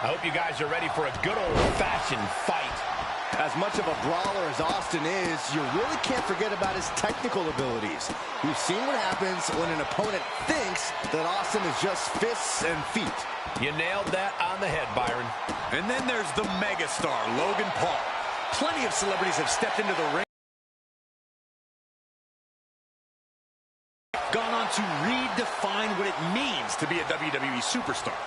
I hope you guys are ready for a good old-fashioned fight. As much of a brawler as Austin is, you really can't forget about his technical abilities. We've seen what happens when an opponent thinks that Austin is just fists and feet. You nailed that on the head, Byron. And then there's the megastar, Logan Paul. Plenty of celebrities have stepped into the ring, gone on to redefine what it means to be a WWE superstar.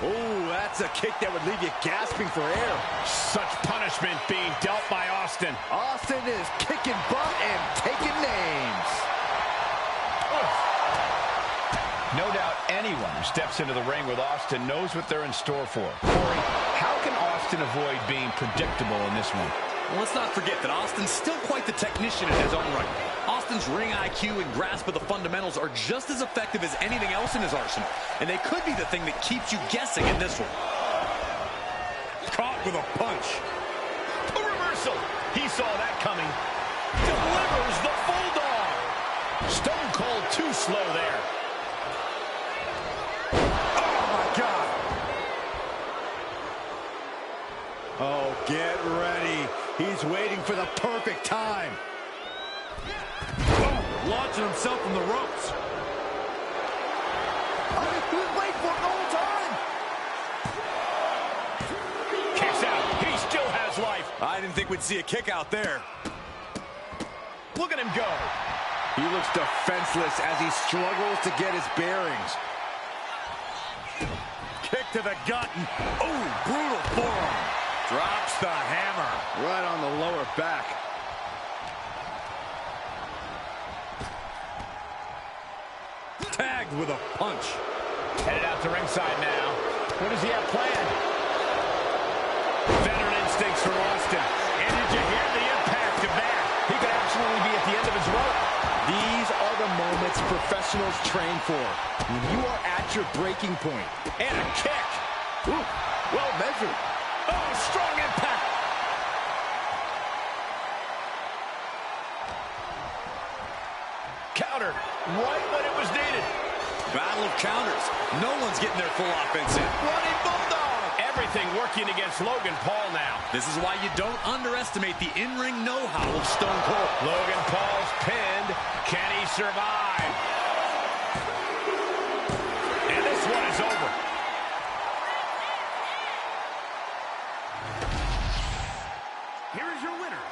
Oh, that's a kick that would leave you gasping for air. Such punishment being dealt by Austin. Austin is kicking butt and taking names. No doubt anyone who steps into the ring with Austin knows what they're in store for. Corey, how can Austin avoid being predictable in this one? Well, let's not forget that Austin's still quite the technician in his own right. Austin's ring IQ and grasp of the fundamentals are just as effective as anything else in his arsenal. And they could be the thing that keeps you guessing in this one. Caught with a punch. A reversal. He saw that coming. Delivers the bulldog. Stone Cold too slow there. Oh, my God. Oh, get ready. He's waiting for the perfect time. Oh, launching himself from the ropes. He was waiting for it the whole time. Kicks out. He still has life. I didn't think we'd see a kick out there. Look at him go. He looks defenseless as he struggles to get his bearings. Kick to the gut. Oh, brutal forearm. Drops the hammer. Right on the lower back. Tagged with a punch. Headed out to ringside now. What does he have planned? Veteran instincts from Austin. And did you hear the impact of that? He could absolutely be at the end of his rope. These are the moments professionals train for. When you are at your breaking point. And a kick. Ooh, well measured. Oh, strong impact. Counter right when it was needed. Battle of counters. No one's getting their full offense in. Running bulldog. Everything working against Logan Paul now. This is why you don't underestimate the in-ring know-how of Stone Cold. Logan Paul's pinned. Can he survive? And this one is over. Here is your winner,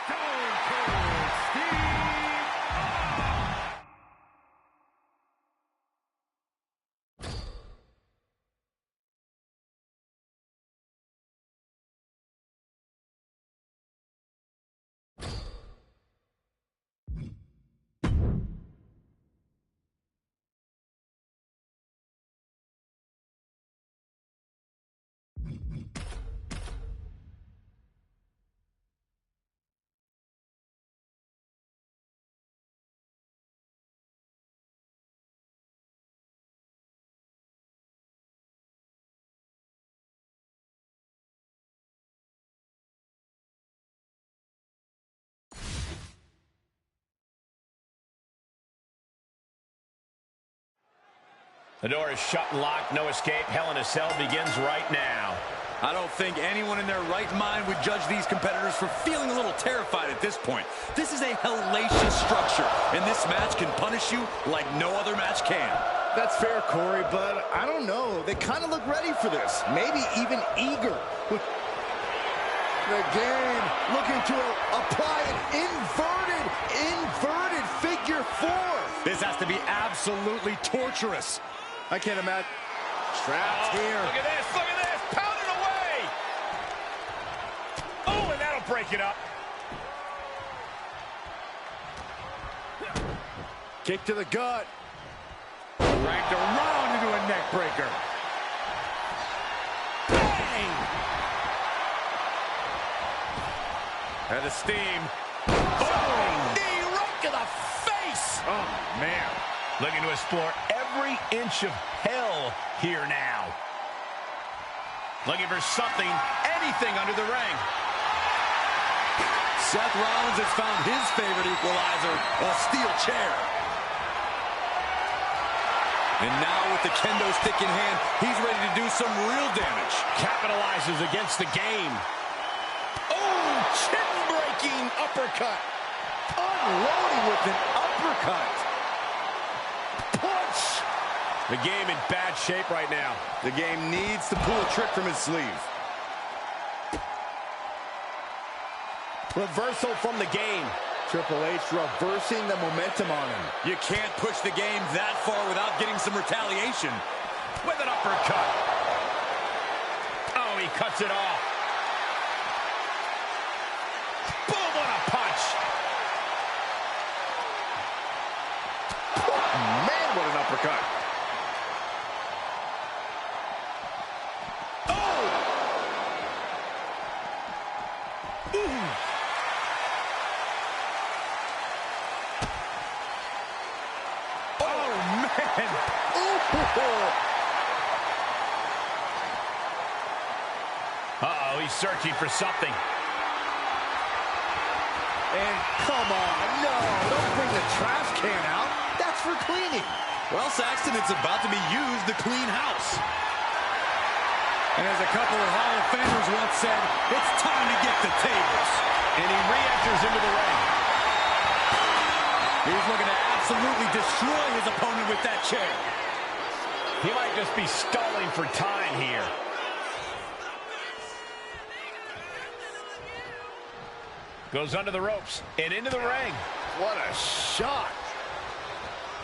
Stone Cold Steve The door is shut and locked, no escape. Hell in a Cell begins right now. I don't think anyone in their right mind would judge these competitors for feeling a little terrified at this point. This is a hellacious structure, and this match can punish you like no other match can. That's fair, Corey, but I don't know. They kind of look ready for this. Maybe even eager. The game looking to apply an inverted figure four. This has to be absolutely torturous. I can't imagine. Trapped here. Look at this, look at this. Pound it away. Oh, and that'll break it up. Kick to the gut. Ranked around into a neck breaker. Bang! And the steam. Boom! Knee right to the face. Oh, man. Looking to explore every inch of hell here now. Looking for something, anything under the ring. Seth Rollins has found his favorite equalizer, a steel chair. And now with the kendo stick in hand, he's ready to do some real damage. Capitalizes against the game. Oh, chin-breaking uppercut. Unloading with an uppercut. Punch. The game in bad shape right now. The game needs to pull a trick from his sleeve. Reversal from the game. Triple H reversing the momentum on him. You can't push the game that far without getting some retaliation. With an uppercut. Oh, he cuts it off. Boom, what a punch. Oh, man, what an uppercut. Oh! Ooh. Uh-oh, he's searching for something. And come on, no, don't bring the trash can out. That's for cleaning. Well, Saxton, it's about to be used to clean house. And as a couple of Hall of Famers once said, it's time to get the tables. And he re-enters into the ring. He's looking to absolutely destroy his opponent with that chair. He might just be stalling for time here. Goes under the ropes and into the ring. What a shot.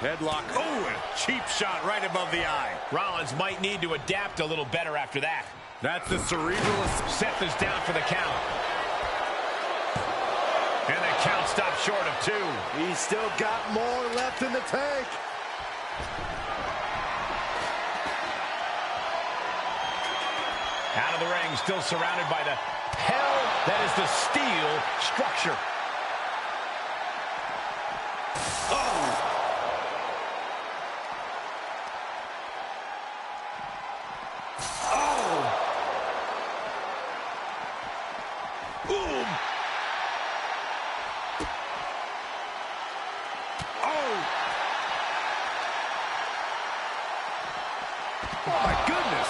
Headlock. Oh, and a cheap shot right above the eye. Rollins might need to adapt a little better after that. That's the cerebral. Seth is down for the count. And the count stops short of 2. He's still got more left in the tank. Out of the ring, still surrounded by the hell that is the steel structure. Oh! Oh! Boom! Oh! Oh, my goodness.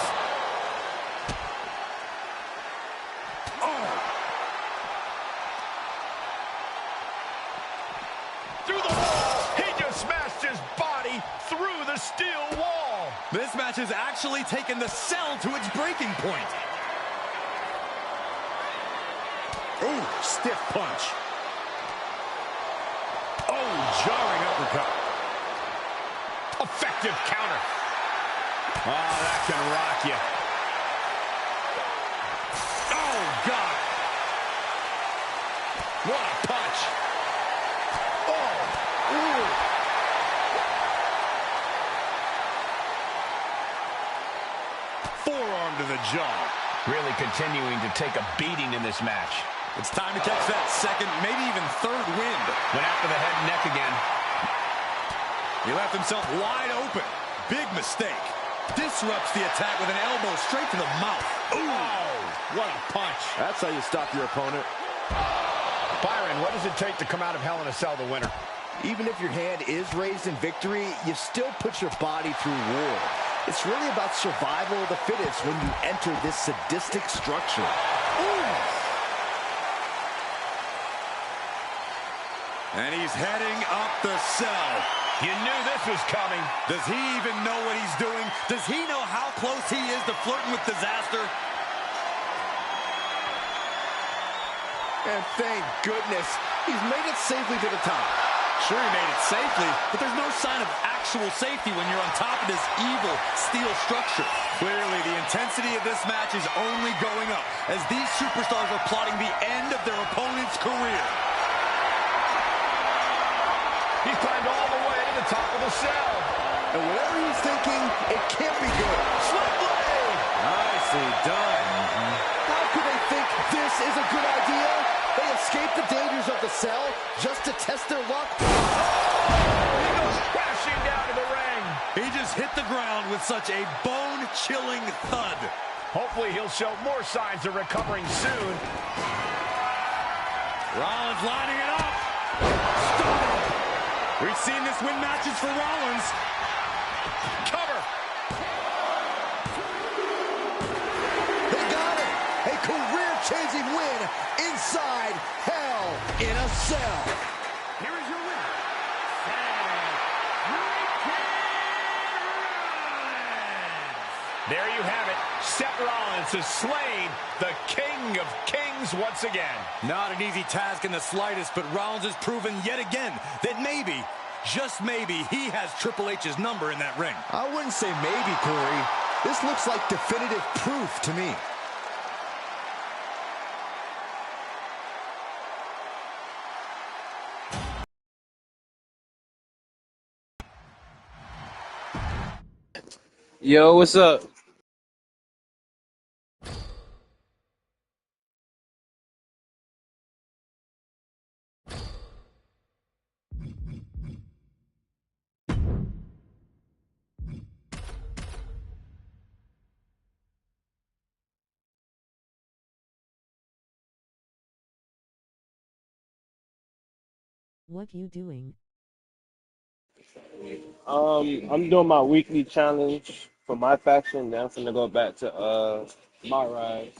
Through the wall! He just smashed his body through the steel wall! This match has actually taken the cell to its breaking point. Ooh, stiff punch. Oh, jarring uppercut. Effective counter. Oh, that can rock you. Oh, God. What a punch. Oh, ooh. Forearm to the jaw. Really continuing to take a beating in this match. It's time to catch that second, maybe even third wind. Went after the head and neck again. He left himself wide open. Big mistake. Disrupts the attack with an elbow straight to the mouth. Ooh, what a punch. That's how you stop your opponent. Byron, what does it take to come out of Hell in a Cell the winner? Even if your hand is raised in victory, you still put your body through war. It's really about survival of the fittest when you enter this sadistic structure. Ooh. And he's heading up the cell. You knew this was coming. Does he even know what he's doing? Does he know how close he is to flirting with disaster? And thank goodness, he's made it safely to the top. Sure, he made it safely, but there's no sign of actual safety when you're on top of this evil steel structure. Clearly, the intensity of this match is only going up as these superstars are plotting the end of their opponent's career. He's climbed all the way to the top of the cell. And whatever he's thinking, it can't be good. Slip blade! Nicely done. How could they think this is a good idea? They escape the dangers of the cell just to test their luck. He goes crashing down to the ring. He just hit the ground with such a bone-chilling thud. Hopefully he'll show more signs of recovering soon. Rollins lining it up. Stunning. We've seen this win matches for Rollins. Cover. They got it. A career-changing win inside Hell in a Cell. Here is your winner, Freakin. There you have it. Seth Rollins has slain the King of Kings once again. Not an easy task in the slightest, but Rollins has proven yet again that maybe, just maybe, he has Triple H's number in that ring. I wouldn't say maybe, Corey. This looks like definitive proof to me. Yo, what's up? What you doing? I'm doing my weekly challenge for my faction. Then I'm finna go back to Myrise.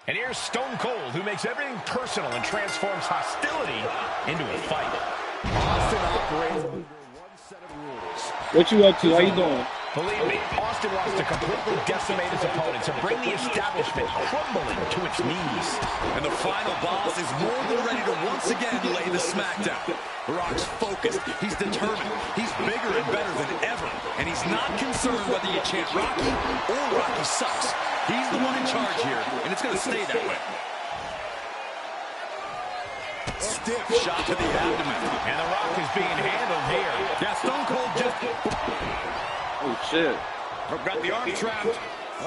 And here's Stone Cold, who makes everything personal and transforms hostility into a fight. Austin operates under one set of rules. What you up to? How you doing? Believe me, Austin wants to completely decimate his opponents and bring the establishment crumbling to its knees. And the final boss is more than ready to once again lay the smackdown. Rock's focused. He's determined. He's bigger and better than ever. And he's not concerned whether you chant Rocky or Rocky sucks. He's the one in charge here, and it's going to stay that way. Stiff shot to the abdomen. And The Rock is being handled here. Yeah, Stone Cold just... Oh shit! got the arm trapped.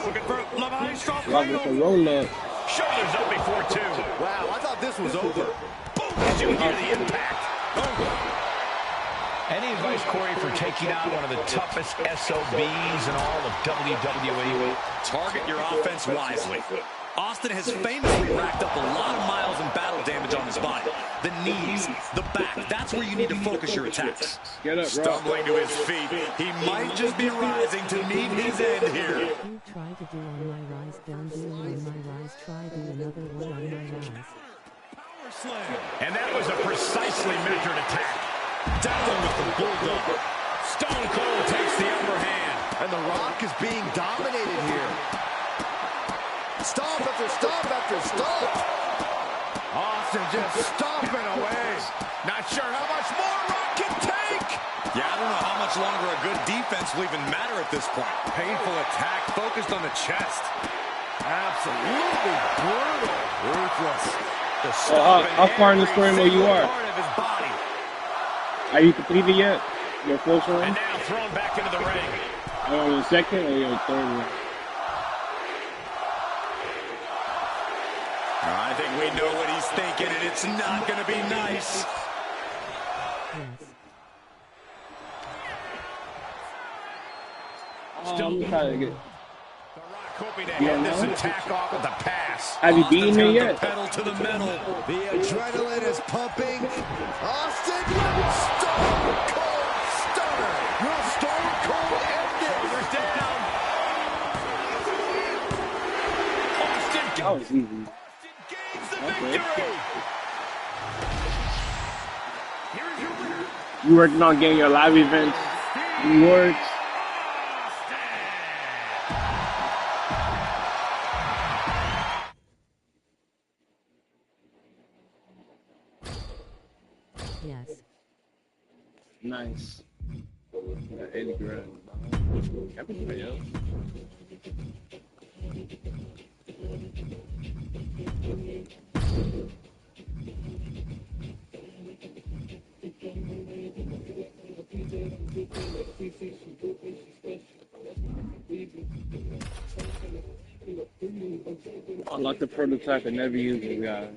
Looking for Levi's strong Looking for roll up. Shoulders up before two. Wow, I thought this was over. Boom! Did you hear the impact? Any advice, Corey, for taking out one of the toughest SOBs in all of WWE? Target your offense wisely. Austin has famously racked up a lot of miles and battle damage on his body. The knees, the back, that's where you need to focus your attacks. Get up, bro. Stumbling to his feet, he might just be rising to meet his end here. You try to do on my rise, don't do on my rise, try do another one on my rise. And that was a precisely measured attack. Down with the bulldog. Stone Cold takes the upper hand. And The Rock is being dominated here. Stomp after stomp after stomp. Austin just stomping away. Not sure how much more Rock can take. Yeah, I don't know how much longer a good defense will even matter at this point. Painful attack focused on the chest. Absolutely brutal. Ruthless. How far in the story mode you are? Part of his body. Are you completed yet? Your first And one? now thrown back into the ring. Are you on the second or your third one? I think we know what he's thinking, and it's not going to be nice. Yes. I'm trying to get. The Rock hoping to head this attack off with a pass. Have you beaten me Austin's yet? got the pedal to the metal. The adrenaline is pumping. Austin with Stone Cold Stunner. Will Stone Cold end this? Shoulders down. Austin That was easy. gains the victory. Here is your winner. You working on getting your live events rewards? Yes. Nice. Got 80 grand. Everybody else. Unlock the prototype and never use it, guys.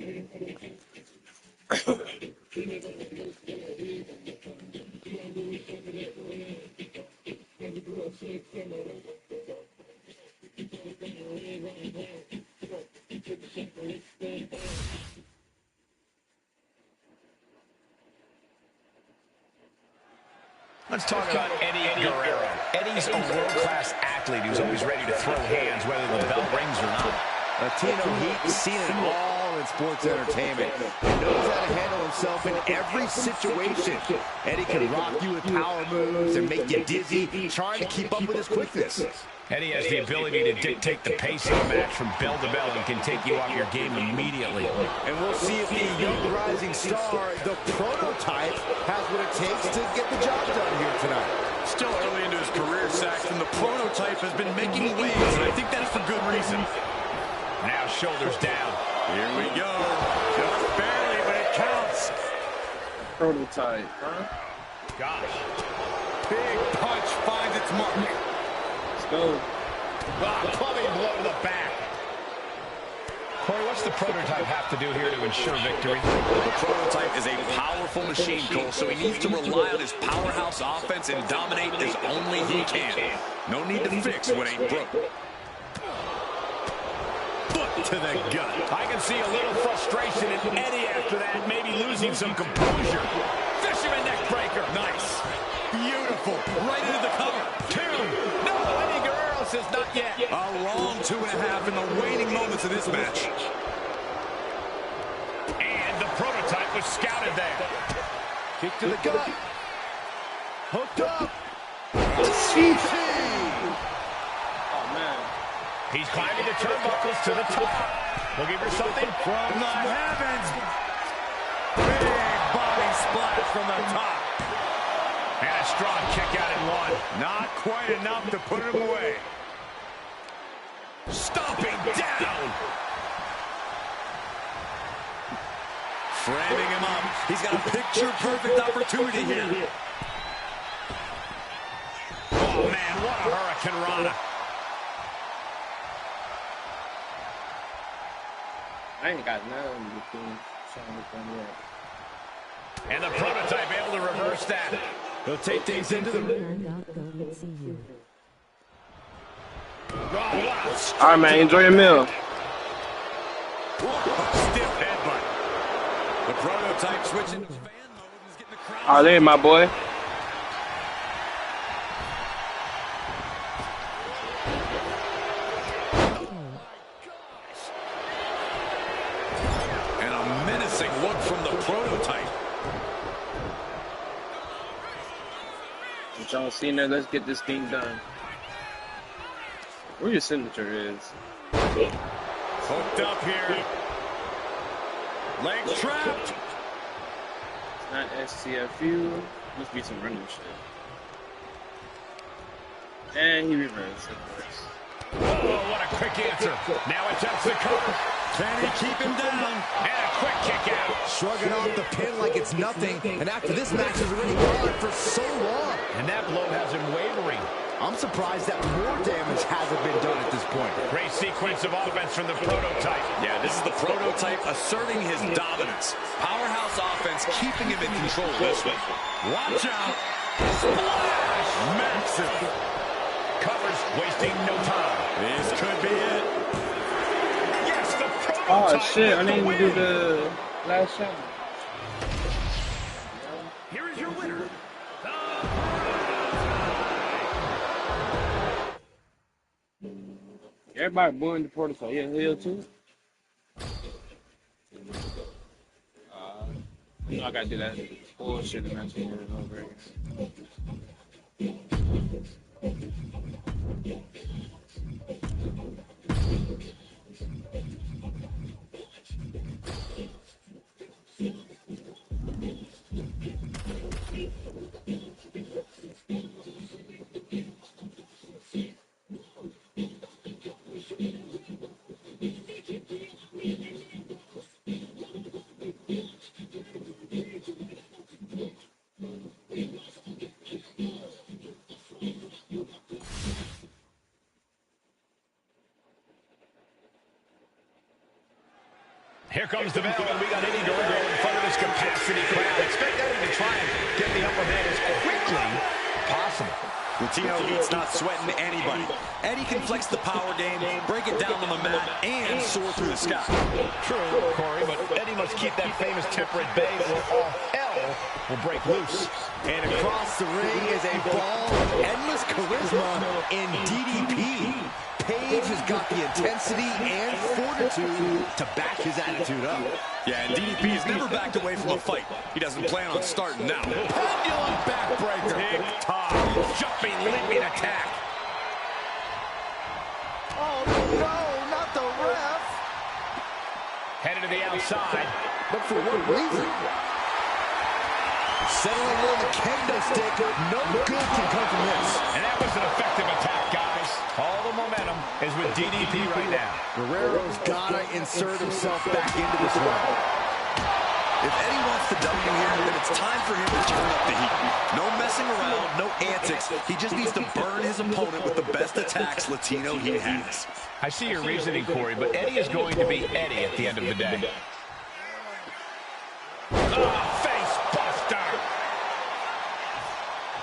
Let's talk about Eddie Guerrero. Eddie's a world-class athlete who's always ready to throw hands, whether the bell rings or not. Latino Heat seen it all in sports entertainment. He knows how to handle himself in every situation. Eddie can rock you with power moves and make you dizzy, trying to keep up with his quickness. Eddie has the ability to dictate the pace of a match from bell to bell and can take you off your game immediately. And we'll see if the young rising star, the prototype, has what it takes to get the job done here tonight. Still early into his career, Saxton, the prototype has been making waves, and I think that's for good reason. Now shoulders down. Here we go. Just barely, but it counts. Prototype, huh? Gosh. Big punch finds its mark. Go. Clubbing blow to the back. Corey, what's the prototype have to do here to ensure victory? The prototype is a powerful machine, Cole, so he needs to rely on his powerhouse offense and dominate as only he can. No need to fix what ain't broke. Foot to the gut. I can see a little frustration in Eddie after that, maybe losing some composure. Fisherman neck breaker. Nice. Beautiful. Right into the cover. No, Eddie Guerrero says not yet. A long 2.5 in the waning moments of this match. And the prototype was scouted there. Kick to the gut. Hooked up. Oh, man. He's climbing the turnbuckles to the top. Looking for something from the heavens. Big body splash from the top. And a strong kick out in one. Not quite enough to put him away. Stomping down. Framing him up. He's got a picture-perfect opportunity here. Oh, man, what a Hurricane Rana. I ain't got none between Sean and yet. And the prototype able to reverse that. He'll take things into the... All right, man. Enjoy your meal. Stiff headbutt. The prototype switching to fan mode and is getting the crowd. Oh, there, my boy. And a menacing look from the prototype. John Cena, let's get this thing done. Where your signature is? Hooked up here. Leg trapped. It's not STFU. Must be some running shit. And he reversed, of course. Oh, what a quick answer. Now attempts the cover. Can he keep him down? And a quick kick out. Shrugging off the pin like it's nothing. And after this match has already gone for so long. And that blow has him wavering. I'm surprised that more damage hasn't been done at this point. Great sequence of offense from the prototype. Yeah, this is the prototype asserting his dominance. Powerhouse offense keeping him in control this way. Watch out. Splash. Massive. Covers, wasting no time. This could be it. Yes, the prototype. Oh, shit. I didn't even do the last shot. Here is your winner. Everybody booing the prototype. Yeah, Hill too. You know I gotta do that bullshit and match over and over again. Here comes the bell, and we got Eddie Guerrero in front of his capacity crowd. Expect Eddie to try and get the upper hand as quickly as possible. Latino Heat's not sweating anybody. Eddie can flex the power game, break it down on the mat, and soar through the sky. True, Corey, but Eddie must keep that famous temper at bay or all hell towel will break loose. And across the ring is a ball of endless charisma in DDP. Paige has got the intensity and fortitude to back his attitude up. Yeah, and DDP has never backed away from a fight. He doesn't plan on starting now. Pendulum backbreaker. Tick-tock. Jumping, leaping attack. Oh, no, not the ref. Headed to the outside. But for what reason? Settling on the kendo stick. No good can come from this. And that was an effective attack, guys. All the momentum is with DDP right now. Guerrero's got to insert himself back into this one. If Eddie wants the W here, then it's time for him to turn up the heat. No messing around, no antics. He just needs to burn his opponent with the best attacks Latino he has. I see your reasoning, Corey, but Eddie is going to be Eddie at the end of the day. Face buster.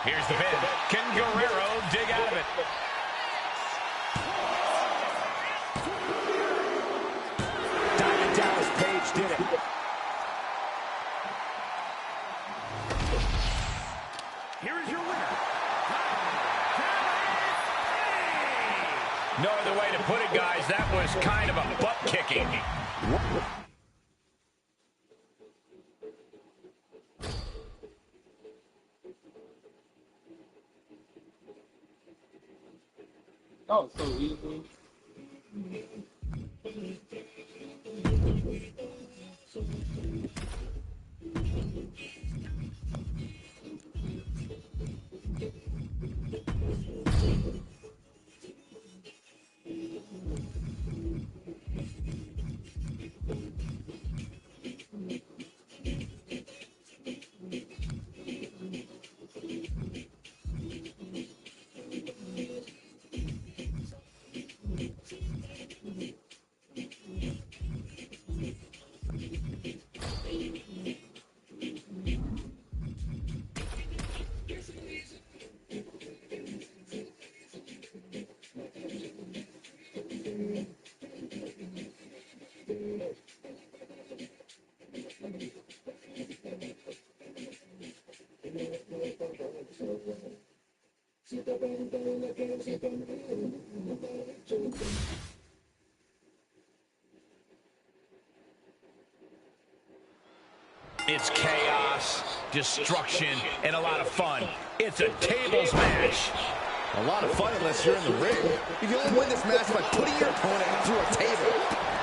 Here's the pin. Can Guerrero dig out of it? Diamond Dallas Page did it. Here is your winner. No other way to put it, guys. That was kind of a butt kicking. Oh, so easy. It's chaos, destruction, and a lot of fun. It's a tables match. A lot of fun unless you're in the ring. You can only win this match by putting your opponent through a table.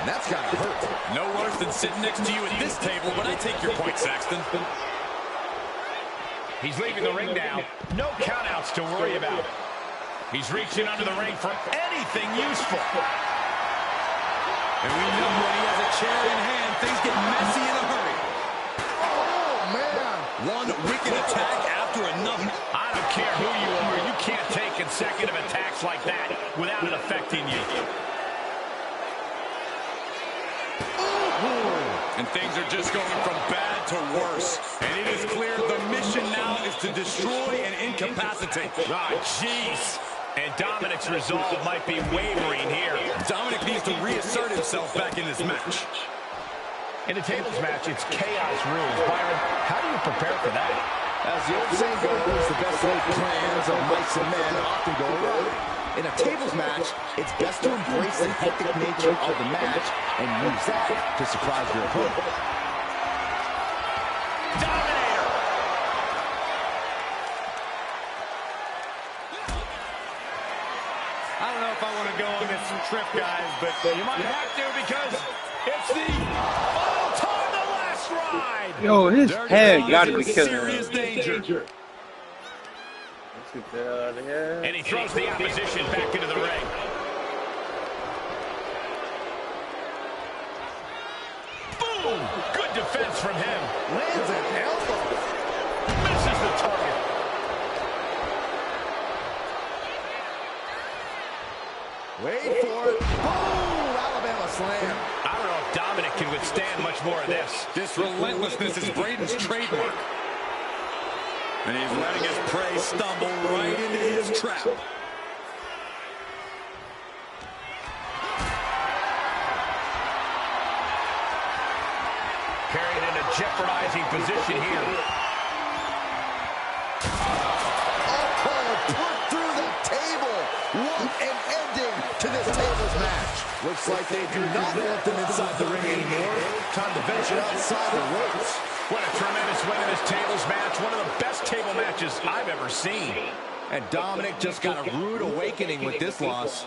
And that's gotta hurt. No worse than sitting next to you at this table, but I take your point, Saxton. He's leaving the ring now. No countouts to worry about. He's reaching under the ring for anything useful. And we know when he has a chair in hand, things get messy in a hurry. Oh, man. One wicked attack after another. I don't care who you are. You can't take consecutive attacks like that without it affecting you. And things are just going from bad to worse. And it is clear the mission now is to destroy and incapacitate. Ah, jeez. And Dominic's resolve might be wavering here. Dominic needs to reassert himself back in this match. In a tables match, it's chaos rules. Byron, how do you prepare for that? As the old saying goes, the best laid plans of mice and men often go awry. In a tables match, it's best to embrace the hectic nature of the match and use that to surprise your opponent. Dominator! I don't know if I want to go on this trip, guys, but you might have to because it's the final time, the last ride! Yo, his head gotta be killing serious him. danger. Let's get that out of here. And he throws the opposition back into the ring. Boom! Good defense from him. Lands an elbow. Misses the target. Wait for it. Boom! Alabama slam. I don't know if Dominic can withstand much more of this. This relentlessness is Braden's trademark. And he's letting his prey stumble right into his trap. Carried in a jeopardizing position here. Looks like they do not want them inside the ring anymore. Time to venture outside the ropes. What a tremendous win in this tables match. One of the best table matches I've ever seen. And Dominic just got a rude awakening with this loss.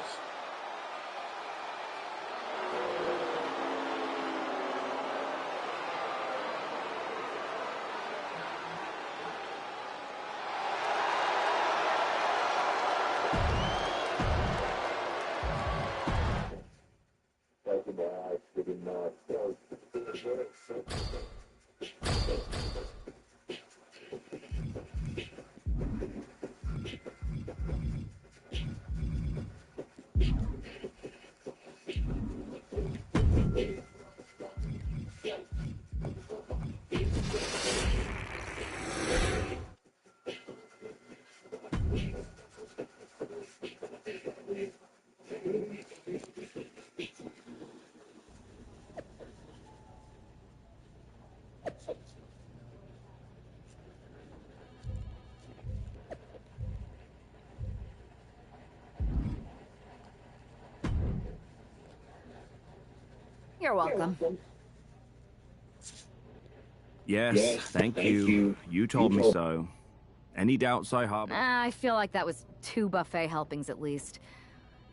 You're welcome. Yes, thank you. You told me so. Any doubts I harbor? I feel like that was 2 buffet helpings at least.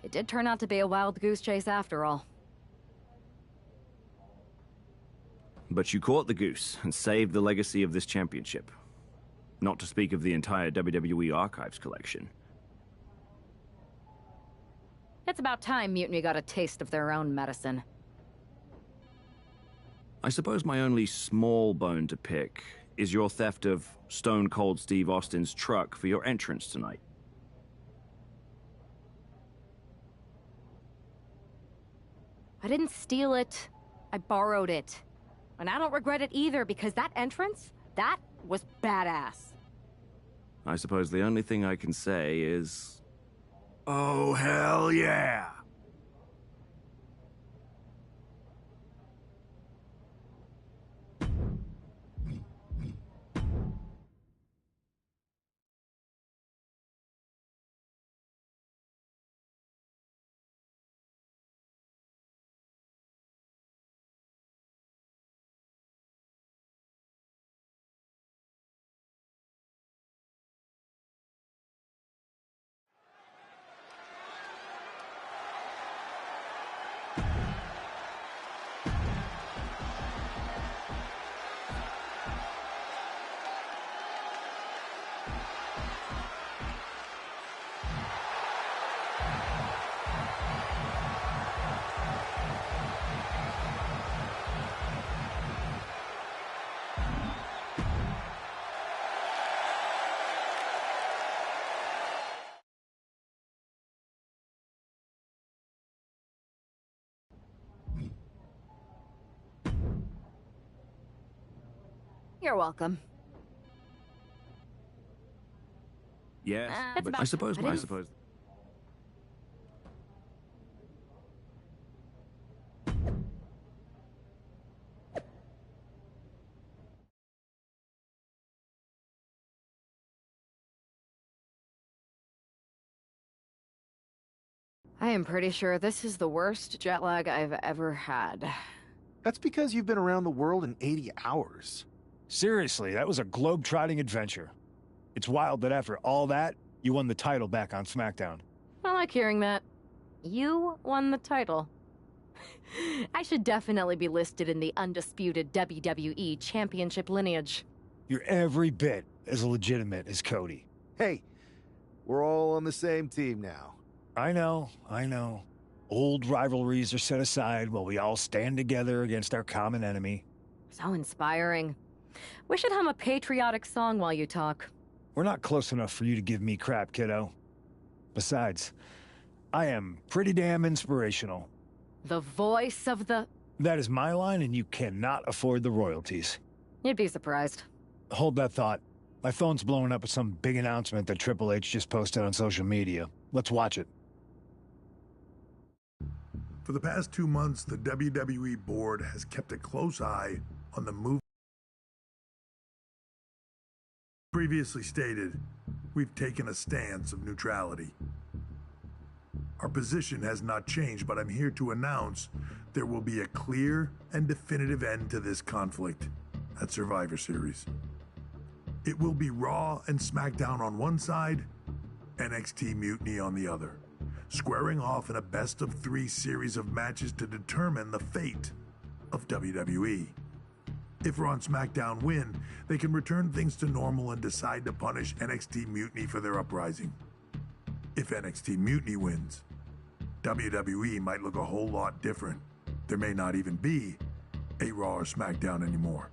It did turn out to be a wild goose chase after all. But you caught the goose and saved the legacy of this championship. Not to speak of the entire WWE Archives collection. It's about time Mutiny got a taste of their own medicine. I suppose my only small bone to pick is your theft of Stone Cold Steve Austin's truck for your entrance tonight. I didn't steal it. I borrowed it. And I don't regret it either, because that entrance, that was badass. I suppose the only thing I can say is... oh, hell yeah! You're welcome. Yes, That's but about- I suppose... I didn't- I am pretty sure this is the worst jet lag I've ever had. That's because you've been around the world in 80 hours. Seriously, that was a globe-trotting adventure. It's wild that after all that, you won the title back on SmackDown. I like hearing that. You won the title. I should definitely be listed in the undisputed WWE Championship lineage. You're every bit as legitimate as Cody. Hey, we're all on the same team now. I know. Old rivalries are set aside while we all stand together against our common enemy. So inspiring. We should hum a patriotic song while you talk. We're not close enough for you to give me crap, kiddo. Besides, I am pretty damn inspirational. The voice of the... That is my line, and you cannot afford the royalties. You'd be surprised. Hold that thought. My phone's blowing up with some big announcement that Triple H just posted on social media. Let's watch it. For the past 2 months, the WWE board has kept a close eye on the move. Previously stated, we've taken a stance of neutrality. Our position has not changed, but I'm here to announce there will be a clear and definitive end to this conflict at Survivor Series. It will be Raw and SmackDown on one side, NXT Mutiny on the other, squaring off in a best-of-3 series of matches to determine the fate of WWE. If Raw and SmackDown win, they can return things to normal and decide to punish NXT Mutiny for their uprising. If NXT Mutiny wins, WWE might look a whole lot different. There may not even be a Raw or SmackDown anymore.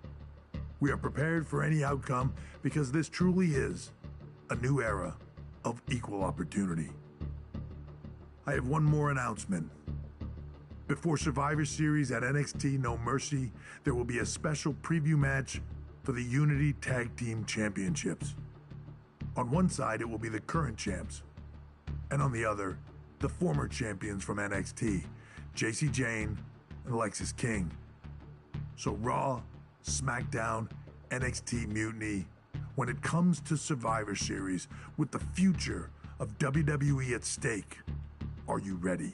We are prepared for any outcome because this truly is a new era of equal opportunity. I have one more announcement. Before Survivor Series at NXT No Mercy, there will be a special preview match for the Unity Tag Team Championships. On one side, it will be the current champs, and on the other, the former champions from NXT, Jacy Jayne and Lexis King. So Raw, SmackDown, NXT Mutiny, when it comes to Survivor Series, with the future of WWE at stake, are you ready?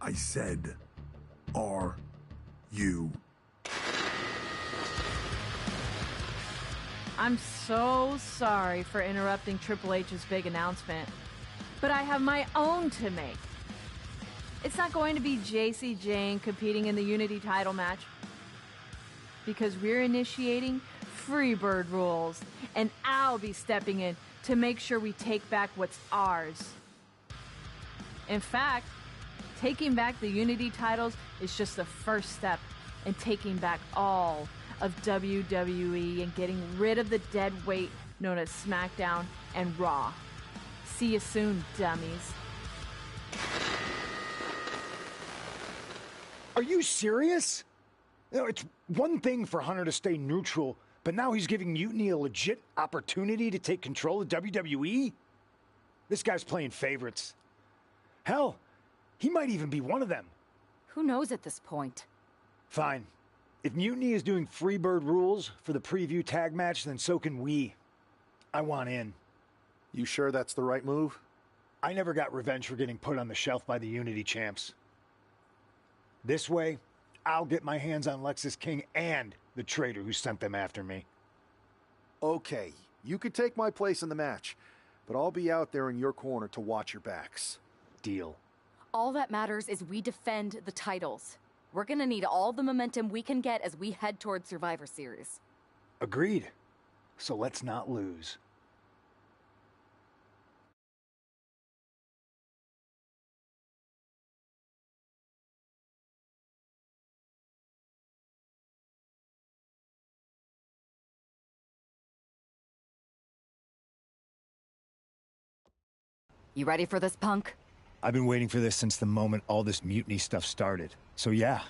I said, are you? I'm so sorry for interrupting Triple H's big announcement, but I have my own to make. It's not going to be Jacy Jayne competing in the Unity title match, because we're initiating Freebird rules, and I'll be stepping in to make sure we take back what's ours. In fact, taking back the Unity titles is just the first step in taking back all of WWE and getting rid of the dead weight known as SmackDown and Raw. See you soon, dummies. Are you serious? You know, it's one thing for Hunter to stay neutral, but now he's giving Mutiny a legit opportunity to take control of WWE? This guy's playing favorites. Hell, he might even be one of them. Who knows at this point? Fine. If Mutiny is doing Freebird rules for the preview tag match, then so can we. I want in. You sure that's the right move? I never got revenge for getting put on the shelf by the Unity champs. This way, I'll get my hands on Lexis King and the traitor who sent them after me. Okay, you could take my place in the match, but I'll be out there in your corner to watch your backs. Deal. All that matters is we defend the titles. We're gonna need all the momentum we can get as we head towards Survivor Series. Agreed. So let's not lose. You ready for this, punk? I've been waiting for this since the moment all this Mutiny stuff started. So yeah,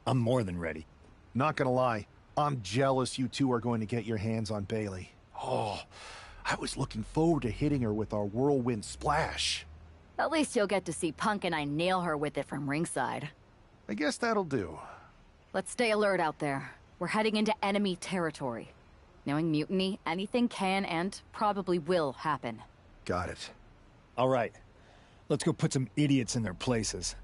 I'm more than ready. Not gonna lie, I'm jealous you two are going to get your hands on Bayley. Oh, I was looking forward to hitting her with our whirlwind splash. At least you'll get to see Punk and I nail her with it from ringside. I guess that'll do. Let's stay alert out there. We're heading into enemy territory. Knowing Mutiny, anything can and probably will happen. Got it. All right, let's go put some idiots in their places.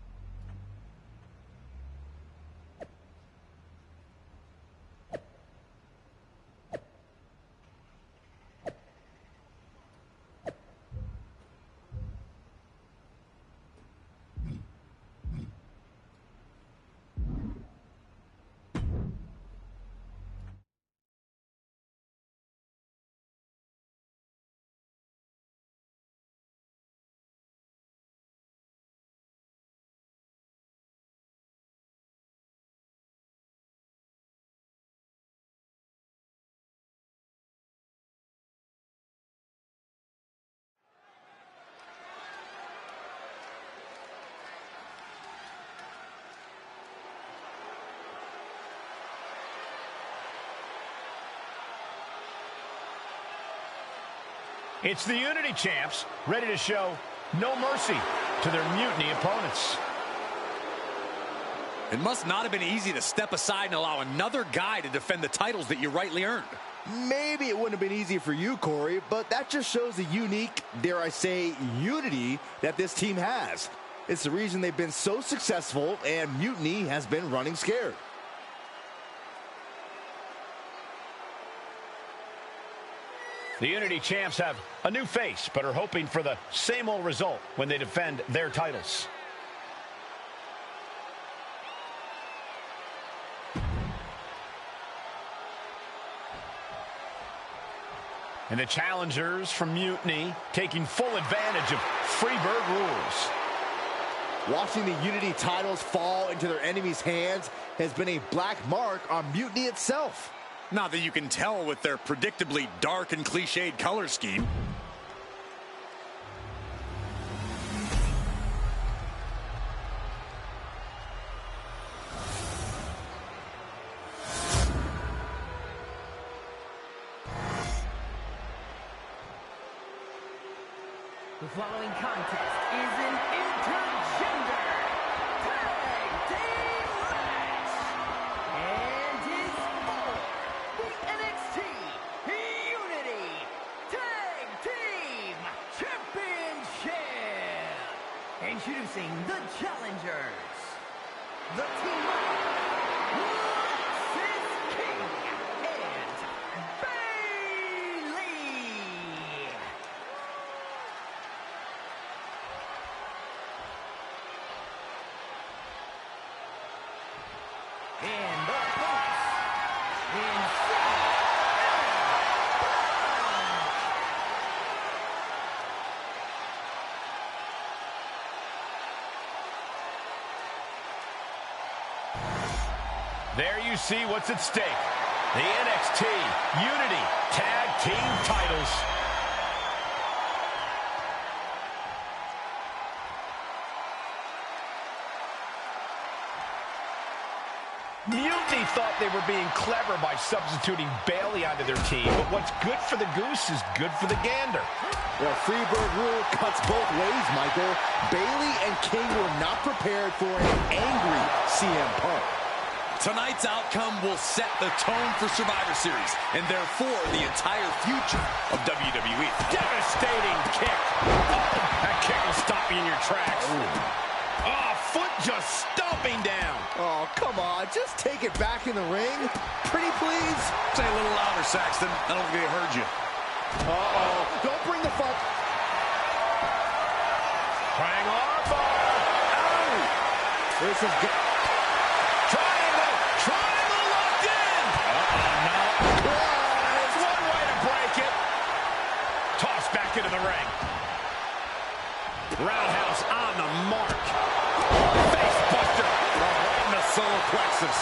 It's the Unity champs, ready to show no mercy to their Mutiny opponents. It must not have been easy to step aside and allow another guy to defend the titles that you rightly earned. Maybe it wouldn't have been easy for you, Corey, but that just shows the unique, dare I say, unity that this team has. It's the reason they've been so successful, and Mutiny has been running scared. The Unity champs have a new face, but are hoping for the same old result when they defend their titles. And the challengers from Mutiny taking full advantage of Freebird rules. Watching the Unity titles fall into their enemies' hands has been a black mark on Mutiny itself. Not that you can tell with their predictably dark and cliched color scheme. The following contest is an intergender tag team match and is for the NXT Unity Tag Team Championship. Introducing the challengers, the team of King and Bayley. And the opponents in There you see what's at stake. The NXT Unity Tag Team titles. Mutiny thought they were being clever by substituting Bayley onto their team, but what's good for the goose is good for the gander. Well, Freebird rule cuts both ways, Michael. Bayley and King were not prepared for an angry CM Punk. Tonight's outcome will set the tone for Survivor Series, and therefore the entire future of WWE. Devastating kick. Oh, that kick will stop you in your tracks. Oh, foot just stomping down. Oh, come on. Just take it back in the ring. Pretty please. Say a little louder, Saxton. I don't think they heard you. Uh-oh. Don't bring the funk. Trying armbar. Ow. This is good. Triangle locked in. No. There's one way to break it. Tossed back into the ring. Roundhouse on the mark. Face buster. Right in the solar plexus.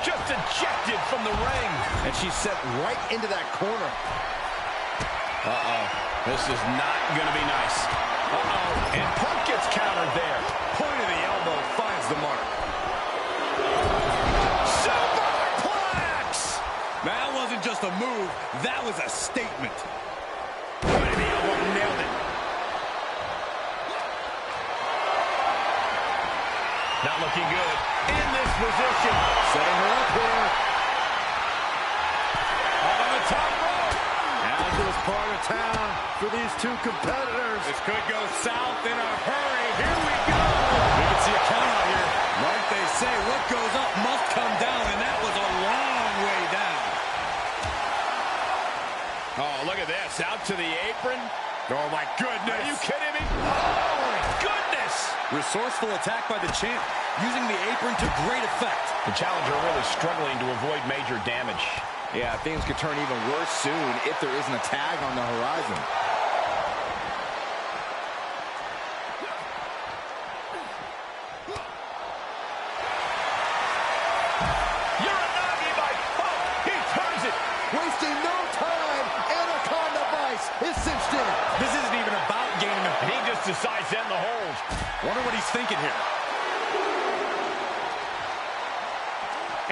Just ejected from the ring. And she's set right into that corner. Uh-oh. This is not going to be nice. Uh-oh. And Punk gets countered there. Point of the elbow finds the mark. Superplex! That wasn't just a move. That was a statement. Point of the elbow, nailed it. Not looking good. In this position. Setting her up here. Up on the top rope. This part of town for these two competitors. This could go south in a hurry. Here we go. We can see a count out here. Like they say, what goes up must come down, and that was a long way down. Oh, look at this. Out to the apron. Oh, my goodness. Are you kidding me? Oh, my goodness. Resourceful attack by the champ, using the apron to great effect. The challenger really struggling to avoid major damage. Yeah, things could turn even worse soon if there isn't a tag on the horizon. Uranagi by Punk. He turns it. Wasting no time. Anaconda Vice is cinched in. This isn't even about gaining a... He just decides to end the hold. Wonder what he's thinking here.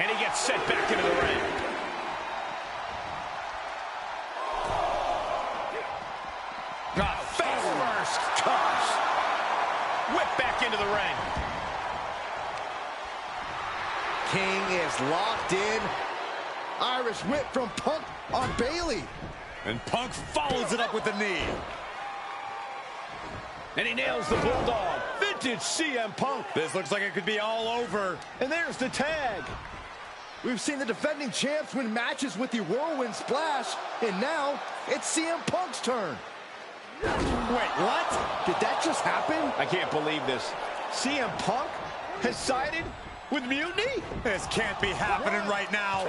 And he gets sent back into the ring. Face first. Whip back into the ring. King is locked in. Irish whip from Punk on Bayley. And Punk follows it up with the knee. And he nails the Bulldog. Vintage CM Punk. This looks like it could be all over. And there's the tag. We've seen the defending champs win matches with the Whirlwind Splash, and now it's CM Punk's turn. Wait, what? Did that just happen? I can't believe this. CM Punk has sided with Mutiny? This can't be happening right now.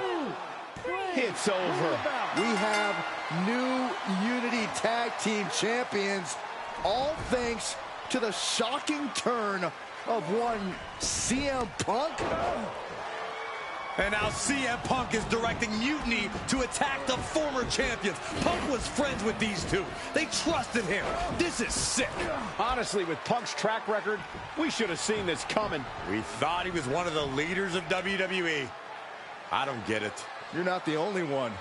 It's over. We have new Unity Tag Team Champions, all thanks to the shocking turn of one CM Punk. And now CM Punk is directing Mutiny to attack the former champions. Punk was friends with these two. They trusted him. This is sick. Honestly, with Punk's track record, we should have seen this coming. We thought he was one of the leaders of WWE. I don't get it. You're not the only one.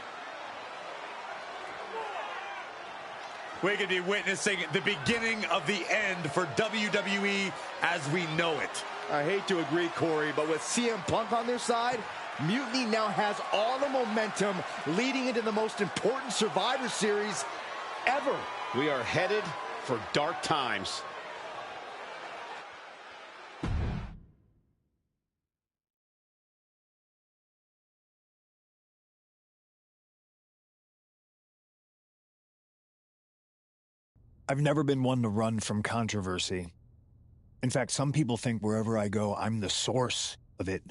We could be witnessing the beginning of the end for WWE as we know it. I hate to agree, Corey, but with CM Punk on their side, Mutiny now has all the momentum leading into the most important Survivor Series ever. We are headed for dark times. I've never been one to run from controversy. In fact, some people think wherever I go, I'm the source of it.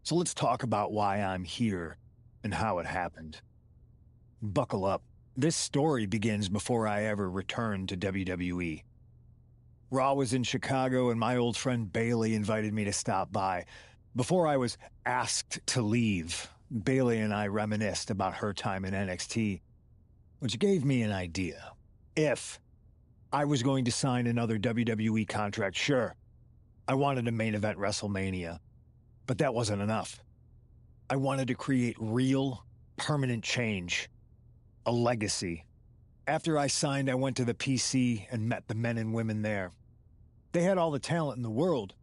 So let's talk about why I'm here and how it happened. Buckle up. This story begins before I ever returned to WWE. Raw was in Chicago and my old friend Bayley invited me to stop by. Before I was asked to leave, Bayley and I reminisced about her time in NXT, which gave me an idea. If I was going to sign another WWE contract, sure, I wanted to main event WrestleMania, but that wasn't enough. I wanted to create real, permanent change, a legacy. After I signed, I went to the PC and met the men and women there. They had all the talent in the world,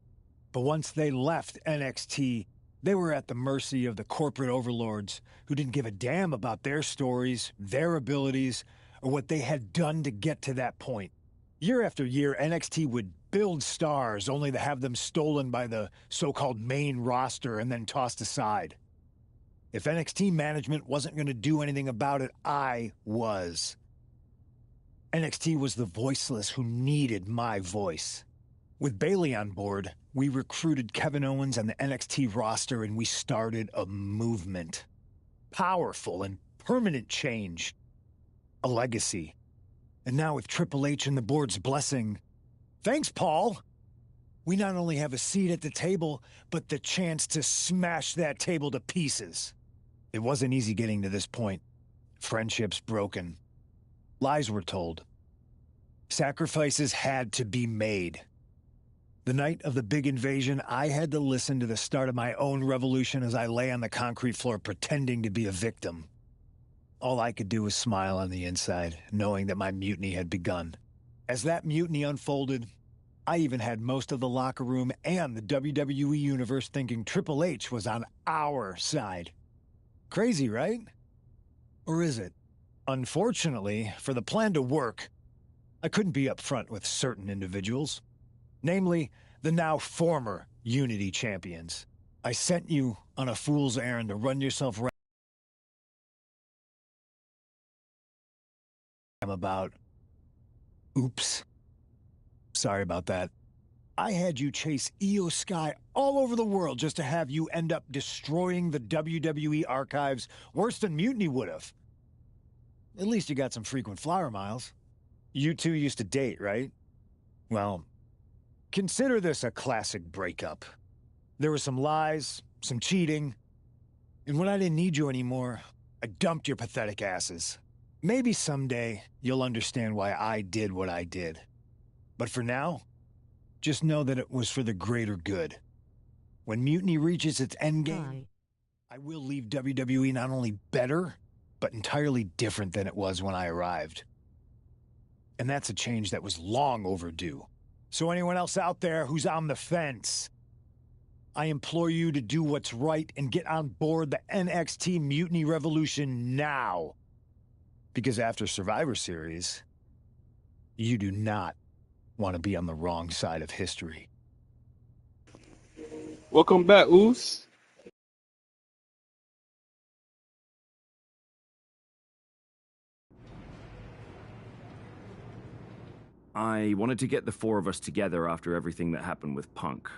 but once they left NXT, they were at the mercy of the corporate overlords who didn't give a damn about their stories, their abilities, or what they had done to get to that point. Year after year, NXT would build stars only to have them stolen by the so-called main roster and then tossed aside. If NXT management wasn't going to do anything about it, I was. NXT was the voiceless who needed my voice. With Bayley on board, we recruited Kevin Owens and the NXT roster and we started a movement. Powerful and permanent change. A legacy. And now with Triple H and the board's blessing, thanks, Paul! We not only have a seat at the table, but the chance to smash that table to pieces. It wasn't easy getting to this point. Friendships broken. Lies were told. Sacrifices had to be made. The night of the big invasion, I had to listen to the start of my own revolution as I lay on the concrete floor pretending to be a victim. All I could do was smile on the inside, knowing that my mutiny had begun. As that mutiny unfolded, I even had most of the locker room and the WWE Universe thinking Triple H was on our side. Crazy, right? Or is it? Unfortunately, for the plan to work, I couldn't be upfront with certain individuals. Namely, the now former Unity champions. I sent you on a fool's errand to run yourself right about. Oops. Sorry about that. I had you chase Io Sky all over the world just to have you end up destroying the WWE archives worse than Mutiny would have. At least you got some frequent flyer miles. You two used to date, right? Well, consider this a classic breakup. There were some lies, some cheating, and when I didn't need you anymore, I dumped your pathetic asses. Maybe someday you'll understand why I did what I did. But for now, just know that it was for the greater good. When Mutiny reaches its endgame, I will leave WWE not only better, but entirely different than it was when I arrived. And that's a change that was long overdue. So anyone else out there who's on the fence, I implore you to do what's right and get on board the NXT Mutiny Revolution now. Because after Survivor Series, you do not want to be on the wrong side of history. Welcome back, Oos. I wanted to get the four of us together after everything that happened with Punk.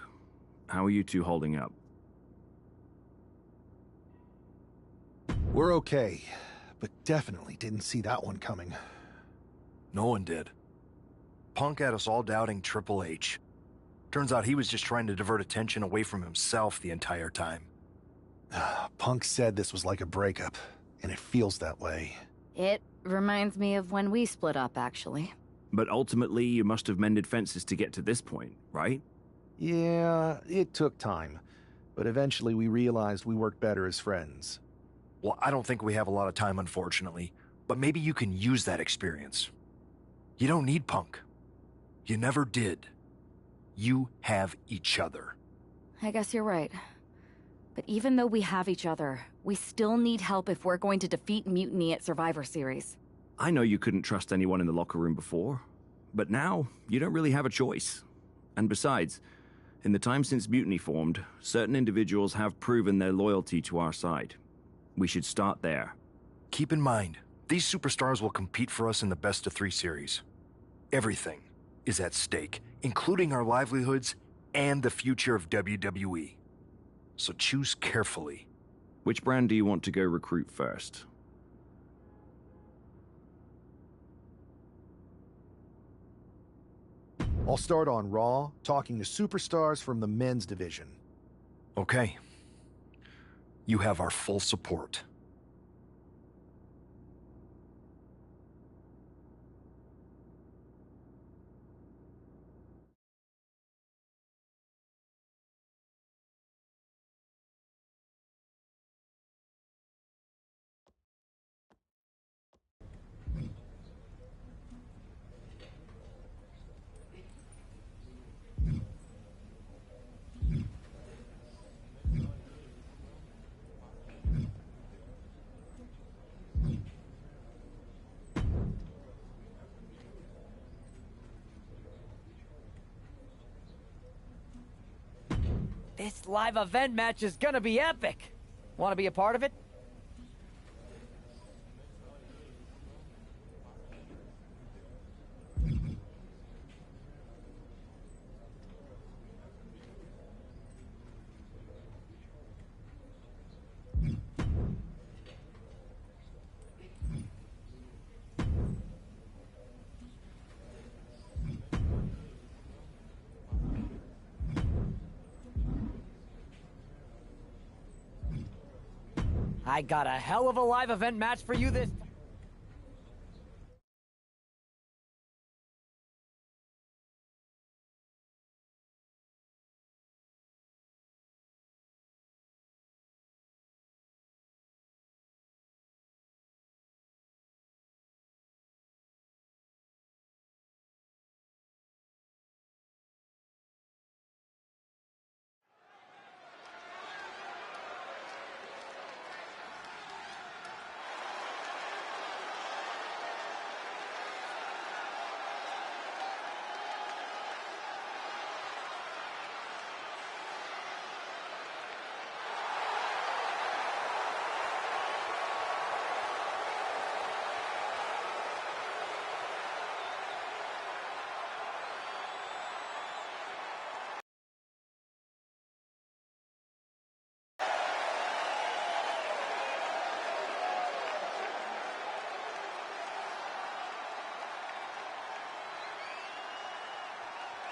How are you two holding up? We're okay, but definitely didn't see that one coming. No one did. Punk had us all doubting Triple H. Turns out he was just trying to divert attention away from himself the entire time. Punk said this was like a breakup, and it feels that way. It reminds me of when we split up, actually. But ultimately, you must have mended fences to get to this point, right? Yeah, it took time. But eventually we realized we worked better as friends. Well, I don't think we have a lot of time, unfortunately. But maybe you can use that experience. You don't need Punk. You never did. You have each other. I guess you're right. But even though we have each other, we still need help if we're going to defeat Mutiny at Survivor Series. I know you couldn't trust anyone in the locker room before, but now you don't really have a choice. And besides, in the time since Mutiny formed, certain individuals have proven their loyalty to our side. We should start there. Keep in mind, these superstars will compete for us in the best-of-3 series. Everything is at stake, including our livelihoods and the future of WWE. So choose carefully. Which brand do you want to go recruit first? I'll start on Raw, talking to superstars from the men's division. Okay. You have our full support. This live event match is gonna be epic. Want to be a part of it? I got a hell of a live event match for you this time.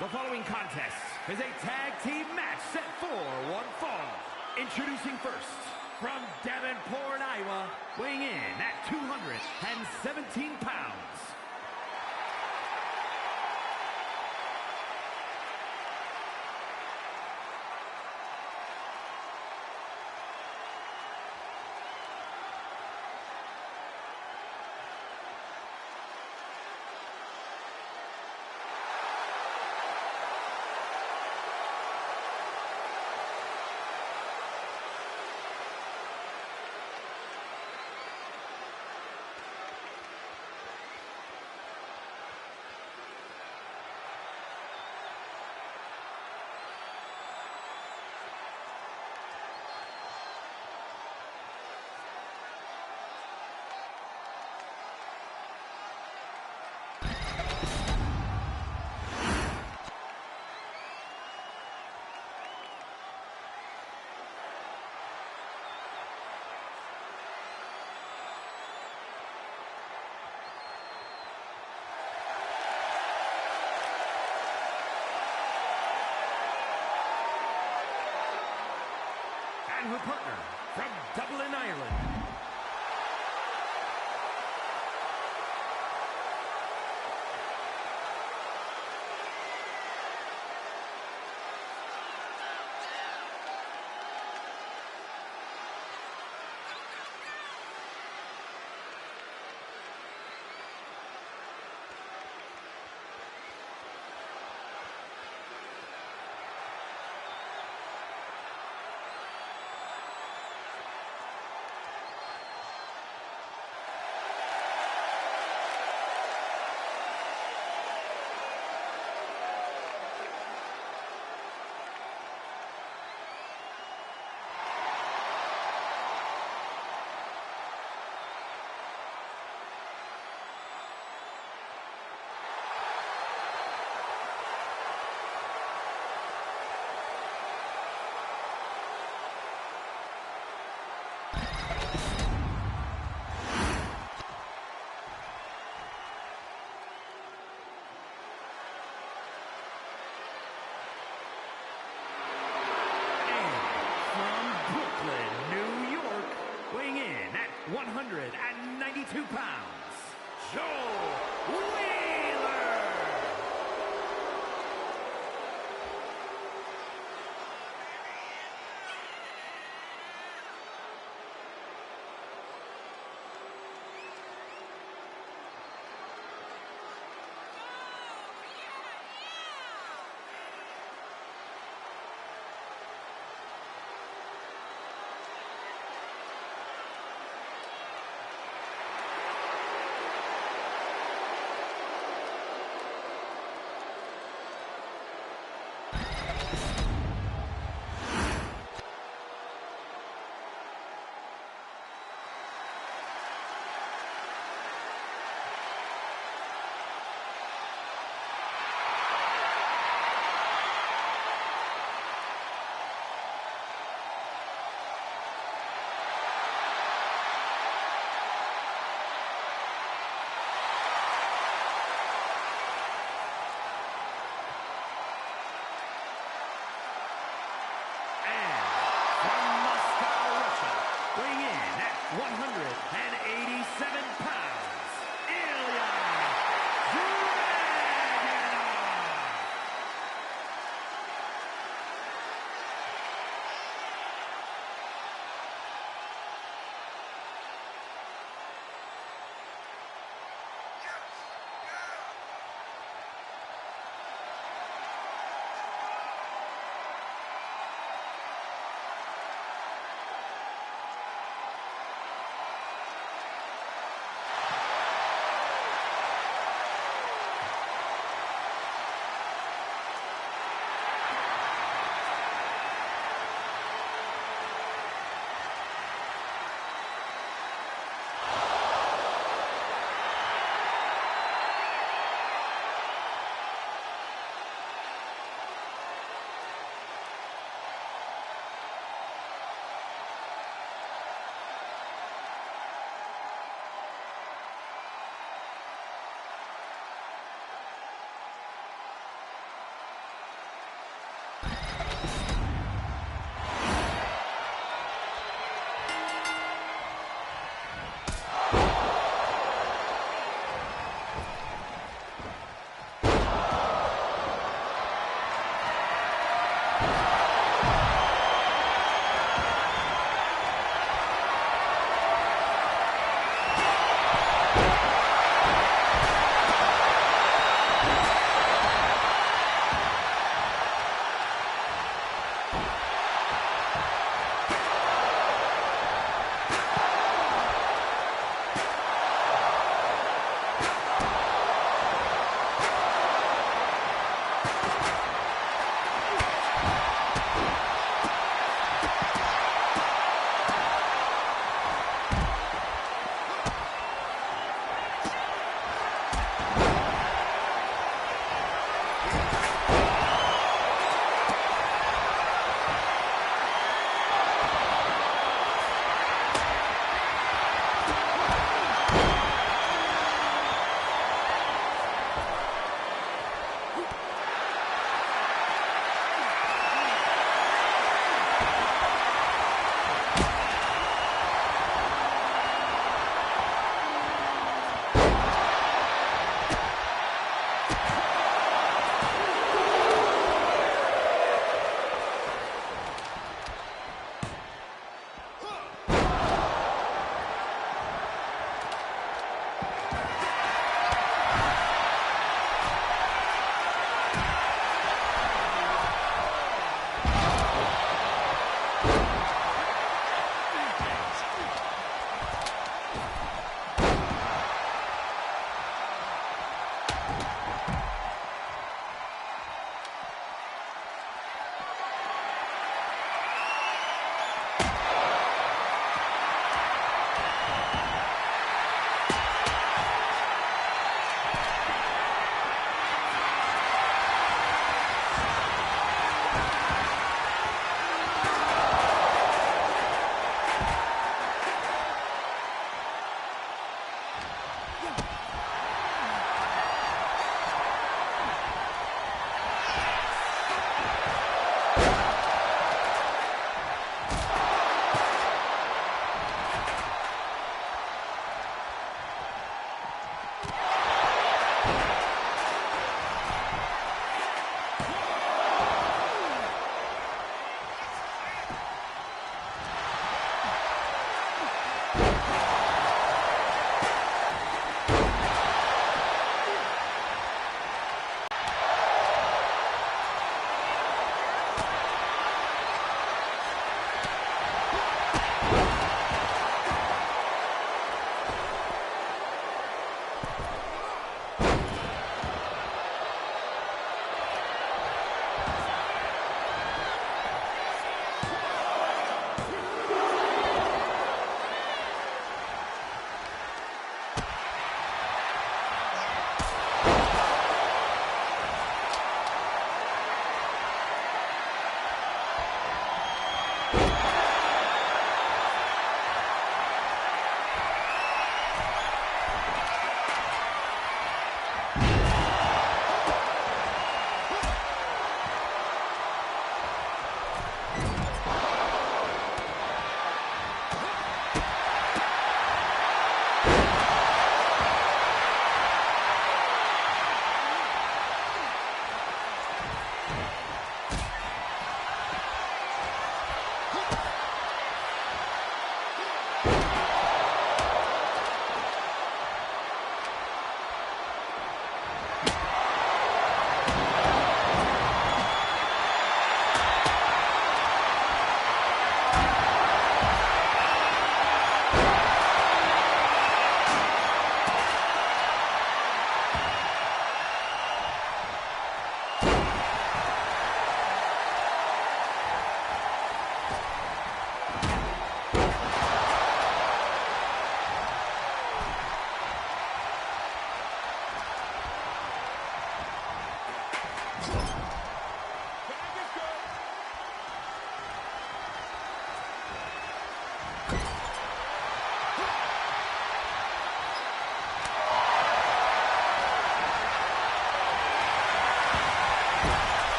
The following contest is a tag team match set for one fall. Introducing first, from Davenport, Iowa, weighing in at 217 pounds. her partner from Dublin, Ireland. New York, weighing in at 192 pounds, Joe Wheeler!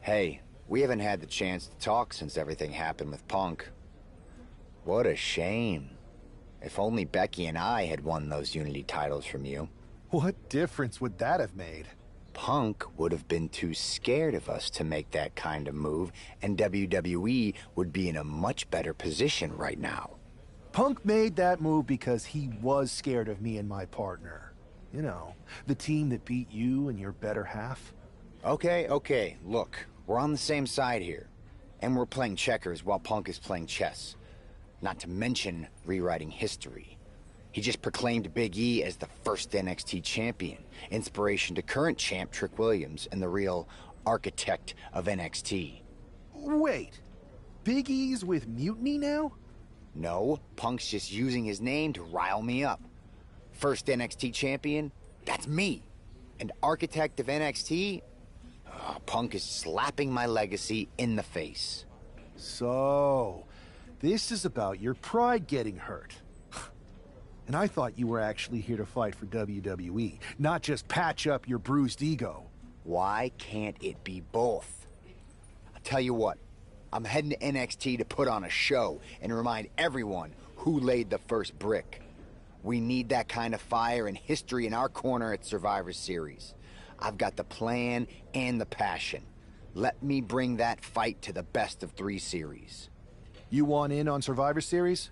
Hey, we haven't had the chance to talk since everything happened with Punk. What a shame. If only Becky and I had won those Unity titles from you. What difference would that have made? Punk would have been too scared of us to make that kind of move, and WWE would be in a much better position right now. Punk made that move because he was scared of me and my partner. You know, the team that beat you and your better half. Okay, look, we're on the same side here. And we're playing checkers while Punk is playing chess. Not to mention rewriting history. He just proclaimed Big E as the first NXT champion, inspiration to current champ Trick Williams and the real architect of NXT. Wait, Big E's with Mutiny now? No, Punk's just using his name to rile me up. First NXT champion? That's me. And architect of NXT? Punk is slapping my legacy in the face. So, this is about your pride getting hurt. And I thought you were actually here to fight for WWE, not just patch up your bruised ego. Why can't it be both? I'll tell you what, I'm heading to NXT to put on a show and remind everyone who laid the first brick. We need that kind of fire and history in our corner at Survivor Series. I've got the plan and the passion. Let me bring that fight to the best of 3 series. You want in on Survivor Series?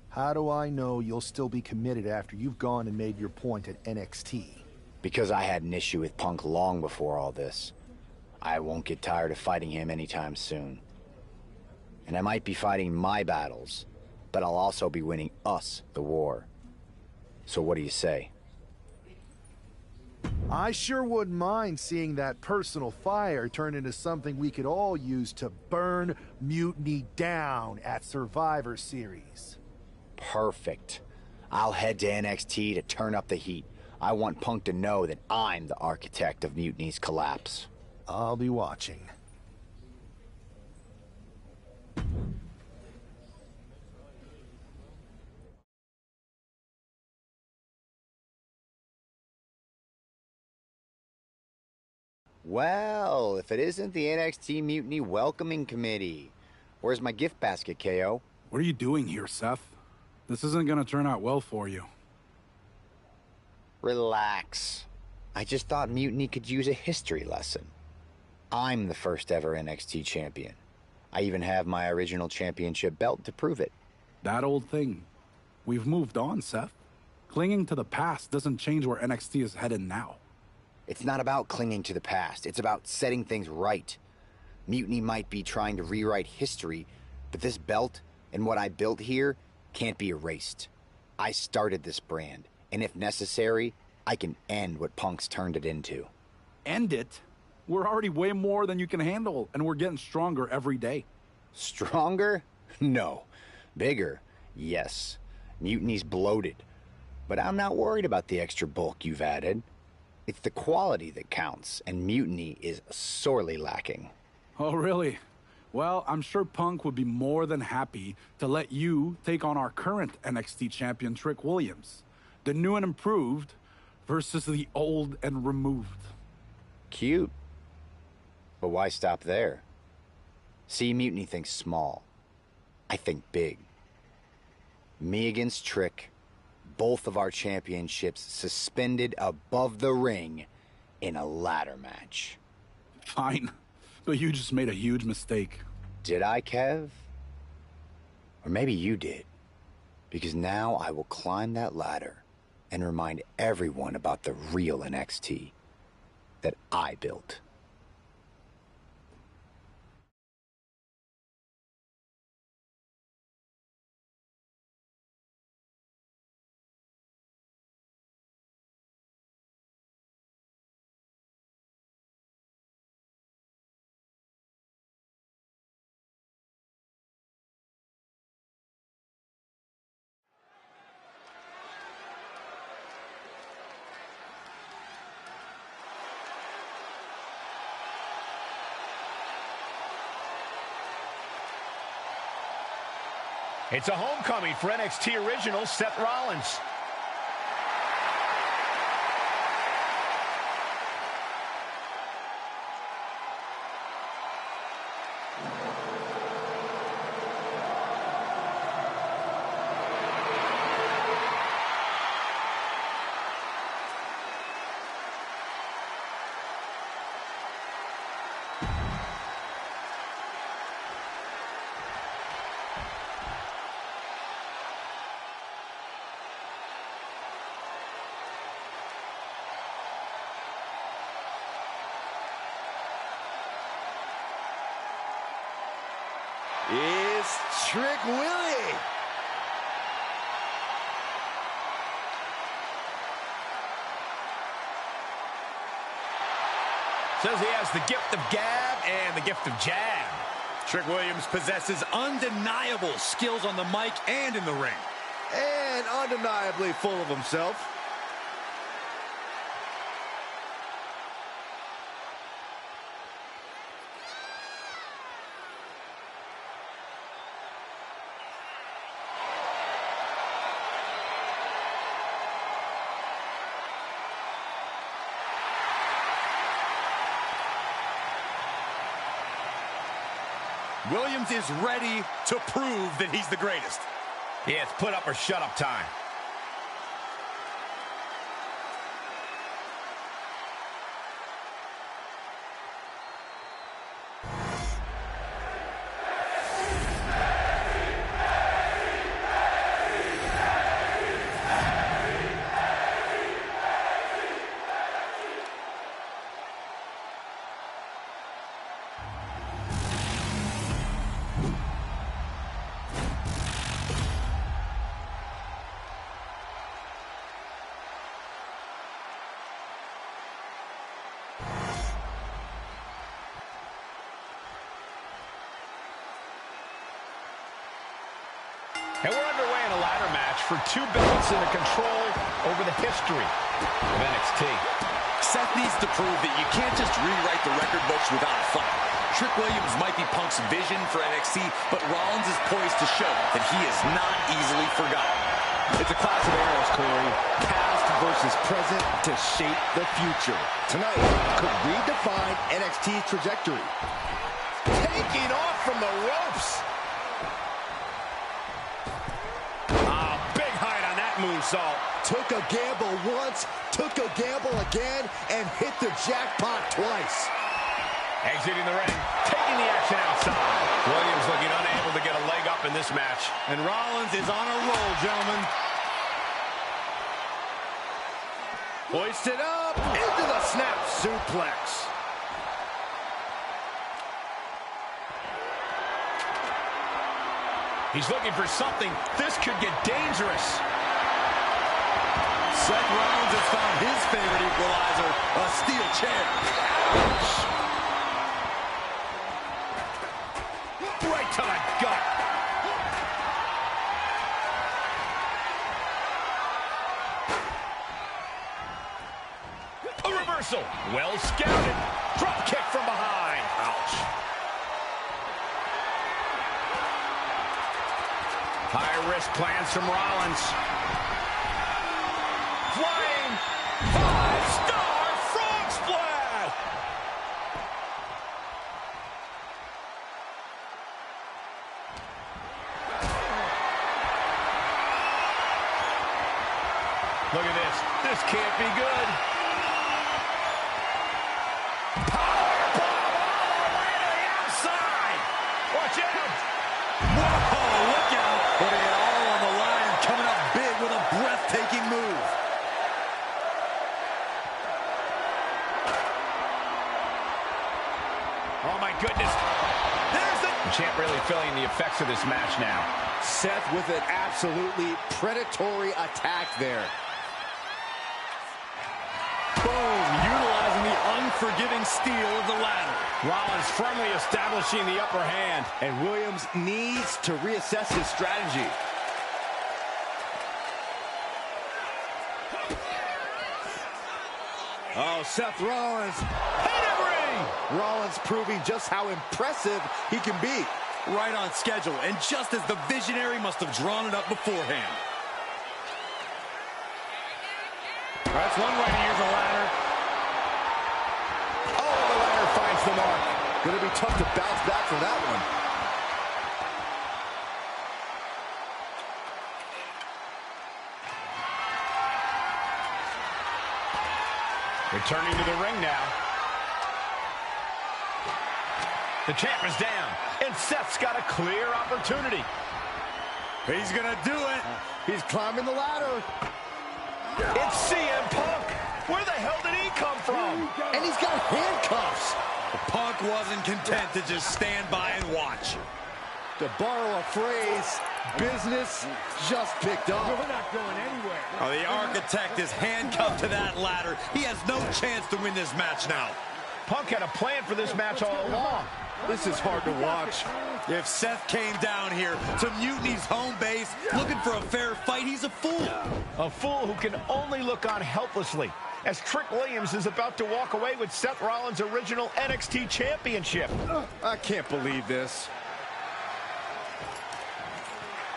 How do I know you'll still be committed after you've gone and made your point at NXT? Because I had an issue with Punk long before all this. I won't get tired of fighting him anytime soon. And I might be fighting my battles, but I'll also be winning us the war. So what do you say? I sure wouldn't mind seeing that personal fire turn into something we could all use to burn Mutiny down at Survivor Series. Perfect. I'll head to NXT to turn up the heat. I want Punk to know that I'm the architect of Mutiny's collapse. I'll be watching. Well, if it isn't the NXT Mutiny Welcoming Committee. Where's my gift basket, KO? What are you doing here, Seth? This isn't gonna turn out well for you. Relax. I just thought Mutiny could use a history lesson. I'm the first ever NXT champion. I even have my original championship belt to prove it. That old thing. We've moved on, Seth. Clinging to the past doesn't change where NXT is headed now. It's not about clinging to the past. It's about setting things right. Mutiny might be trying to rewrite history, but this belt and what I built here can't be erased. I started this brand, and if necessary, I can end what Punk's turned it into. End it? We're already way more than you can handle, and we're getting stronger every day. Stronger? No. Bigger? Yes. Mutiny's bloated. But I'm not worried about the extra bulk you've added. It's the quality that counts, and Mutiny is sorely lacking. Oh, really? Well, I'm sure Punk would be more than happy to let you take on our current NXT champion, Trick Williams. The new and improved versus the old and removed. Cute. But why stop there? See, Mutiny thinks small. I think big. Me against Trick, both of our championships suspended above the ring in a ladder match. Fine, but you just made a huge mistake. Did I, Kev? Or maybe you did. Because now I will climb that ladder and remind everyone about the real NXT that I built. It's a homecoming for NXT original Seth Rollins. Trick Willie. Says he has the gift of gab and the gift of jab. Trick Williams possesses undeniable skills on the mic and in the ring. And undeniably full of himself. Williams is ready to prove that he's the greatest. Yeah, it's put up or shut up time. And we're underway in a ladder match for 2 belts in the control over the history of NXT. Seth needs to prove that you can't just rewrite the record books without a fight. Trick Williams might be Punk's vision for NXT, but Rollins is poised to show that he is not easily forgotten. It's a clash of arrows, Corey. Past versus present to shape the future. Tonight could redefine NXT's trajectory. Taking off from the ropes. Moonsault. Took a gamble once, took a gamble again, and hit the jackpot twice. Exiting the ring, taking the action outside. Williams looking unable to get a leg up in this match. And Rollins is on a roll, gentlemen. Hoisted up into the snap suplex. He's looking for something. This could get dangerous. Seth Rollins has found his favorite equalizer, a steel chair. Ouch! Right to the gut. A reversal. Well scouted. Drop kick from behind. Ouch. High-risk plans from Rollins. Flying 5-star frog splash! Look at this. This can't be good. Powerbomb all the way to the outside. Watch out. Whoa, look out. Putting it all on the line and coming up big with a breathtaking move. Oh, my goodness. There's the champ really feeling the effects of this match now. Seth with an absolutely predatory attack there. Boom, utilizing the unforgiving steel of the ladder. Rollins firmly establishing the upper hand. And Williams needs to reassess his strategy. Oh, Seth Rollins. Pedigree! Rollins proving just how impressive he can be. Right on schedule, and just as the visionary must have drawn it up beforehand. That's one way to use a ladder. Oh, the ladder finds the mark. Gonna be tough to bounce back from that one. Returning to the ring now. The champ is down, and Seth's got a clear opportunity. He's gonna do it. He's climbing the ladder. It's CM Punk. Where the hell did he come from? And he's got handcuffs. Punk wasn't content to just stand by and watch. To borrow a phrase, business just picked up. We're not going anywhere. Oh, the architect is handcuffed to that ladder. He has no chance to win this match now. Punk had a plan for this match all along. This is hard to watch. If Seth came down here to Mutiny's home base looking for a fair fight, he's a fool. A fool who can only look on helplessly as Trick Williams is about to walk away with Seth Rollins' original NXT Championship. I can't believe this.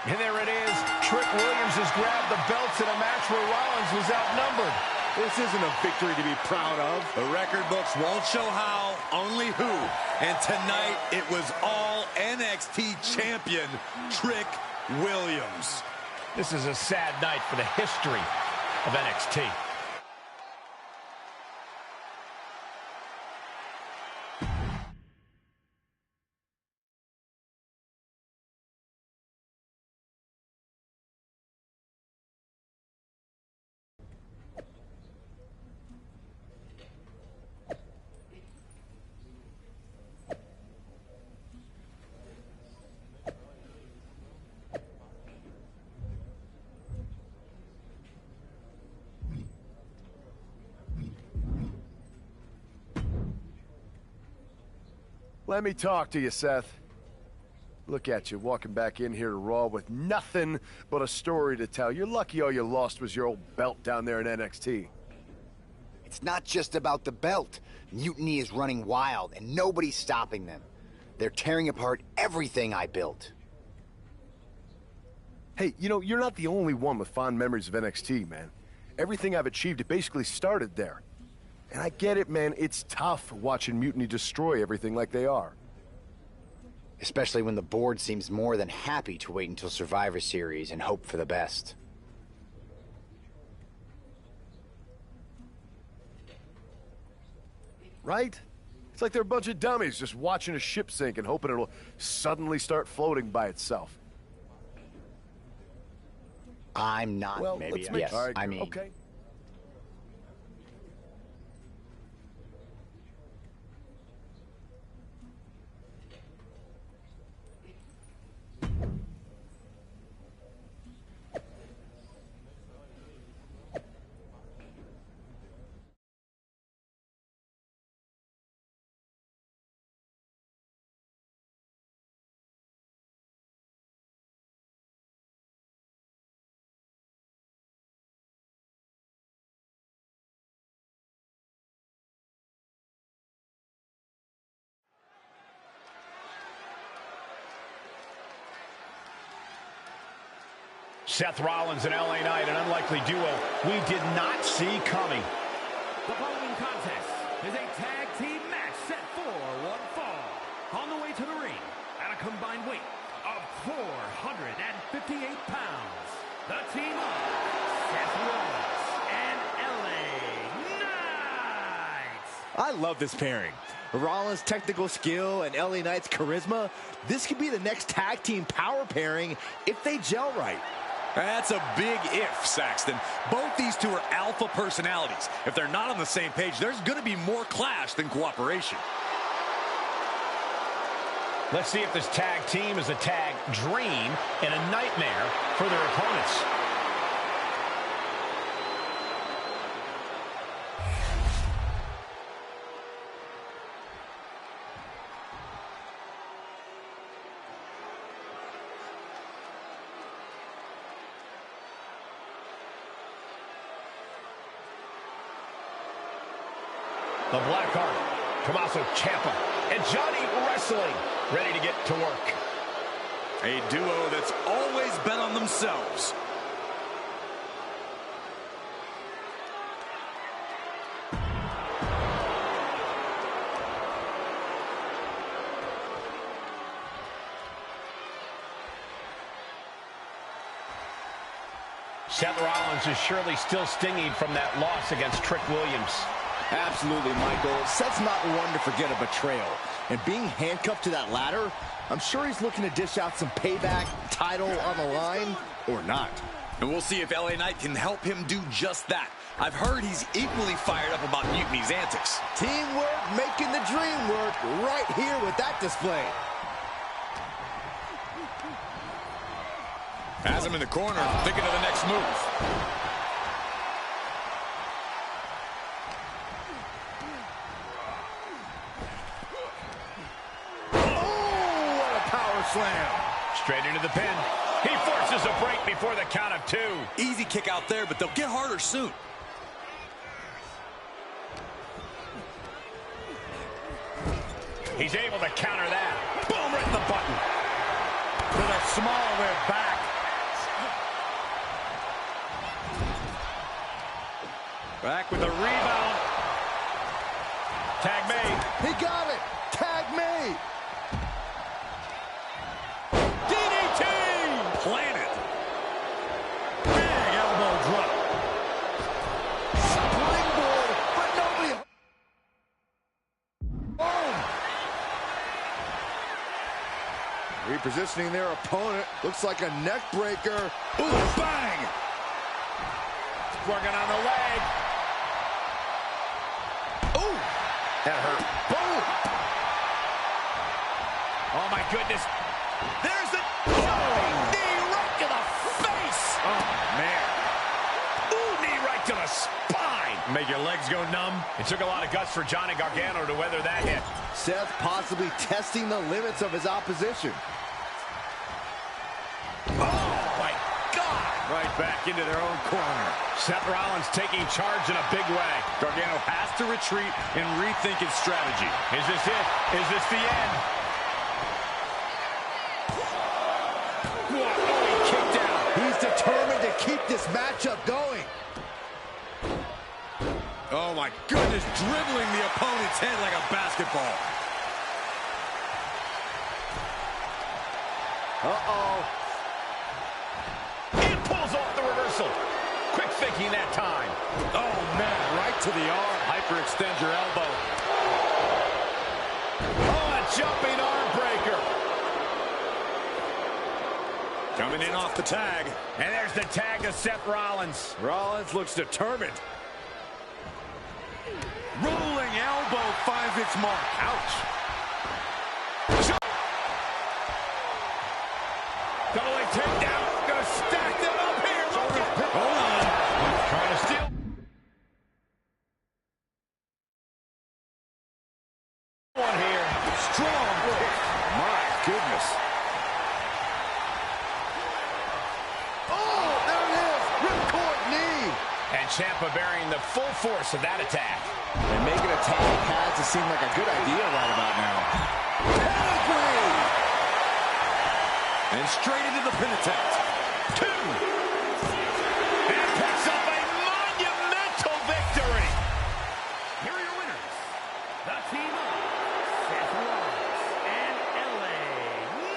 And there it is. Trick Williams has grabbed the belts in a match where Rollins was outnumbered. This isn't a victory to be proud of. The record books won't show how, only who. And tonight, it was all NXT champion Trick Williams. This is a sad night for the history of NXT. Let me talk to you, Seth. Look at you, walking back in here to Raw with nothing but a story to tell. You're lucky all you lost was your old belt down there in NXT. It's not just about the belt. Mutiny is running wild, and nobody's stopping them. They're tearing apart everything I built. Hey, you know, you're not the only one with fond memories of NXT, man. Everything I've achieved, it basically started there. And I get it, man. It's tough watching Mutiny destroy everything like they are. Especially when the board seems more than happy to wait until Survivor Series and hope for the best. Right? It's like they're a bunch of dummies just watching a ship sink and hoping it'll suddenly start floating by itself. I'm not, well, maybe. Yes, right, I mean. Okay. Seth Rollins and LA Knight, an unlikely duo we did not see coming. The following contest is a tag team match set for one fall. On the way to the ring, at a combined weight of 458 pounds, the team of Seth Rollins and LA Knight. I love this pairing. Rollins' technical skill and LA Knight's charisma. This could be the next tag team power pairing if they gel right. That's a big if, Saxton. Both these two are alpha personalities. If they're not on the same page, there's going to be more clash than cooperation. Let's see if this tag team is a tag dream and a nightmare for their opponents. The Blackheart, Tommaso Ciampa, and Johnny Wrestling ready to get to work. A duo that's always bet on themselves. Seth Rollins is surely still stinging from that loss against Trick Williams. Absolutely, Michael. Seth's not one to forget a betrayal. And being handcuffed to that ladder, I'm sure he's looking to dish out some payback, title on the line, or not. And we'll see if LA Knight can help him do just that. I've heard he's equally fired up about Mutiny's antics. Teamwork making the dream work right here with that display. Has him in the corner, thinking of the next move. Oh, what a power slam. Straight into the pin. He forces a break before the count of 2. Easy kick out there, but they'll get harder soon. He's able to counter that. Boom, right in the button. With a small whip back. Back with a rebound. Tag made. He got it. Tag made. DDT! Planted. Big elbow drop. Springboard, but nobody. Boom. Repositioning their opponent. Looks like a neck breaker. Ooh, bang! Working on the leg. Ooh! That hurt. Boom! Oh, my goodness. There's the knee right to the face. Oh, man. Ooh, knee right to the spine. Make your legs go numb. It took a lot of guts for Johnny Gargano to weather that hit. Seth possibly testing the limits of his opposition. Right back into their own corner. Seth Rollins taking charge in a big way. Gargano has to retreat and rethink his strategy. Is this it? Is this the end? What? Oh, he kicked out. He's determined to keep this matchup going. Oh, my goodness, dribbling the opponent's head like a basketball. Uh-oh. Pulls off the reversal. Quick thinking that time. Oh, man, right to the arm. Hyperextend your elbow. Oh, a jumping arm breaker. Coming in off the tag. And there's the tag to Seth Rollins. Rollins looks determined. Rolling elbow finds its mark. Ouch. Double leg takedown. Gonna stack them up here. Look at. Hold on. Trying to steal. One here. Strong kick. My goodness. Oh, there it is. Ripcord knee. And Ciampa bearing the full force of that attack. And making a tag pads to seem like a good idea right about now. Pedigree. And straight into the pin attempt. 2. And picks up a monumental victory. Here are your winners. The team of Seth Rollins and LA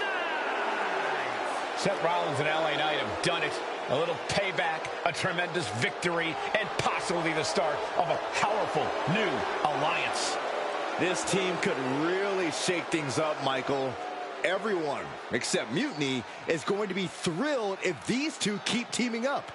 Knight. Seth Rollins and LA Knight have done it. A little payback, a tremendous victory, and possibly the start of a powerful new alliance. This team could really shake things up, Michael. Everyone, except Mutiny, is going to be thrilled if these two keep teaming up.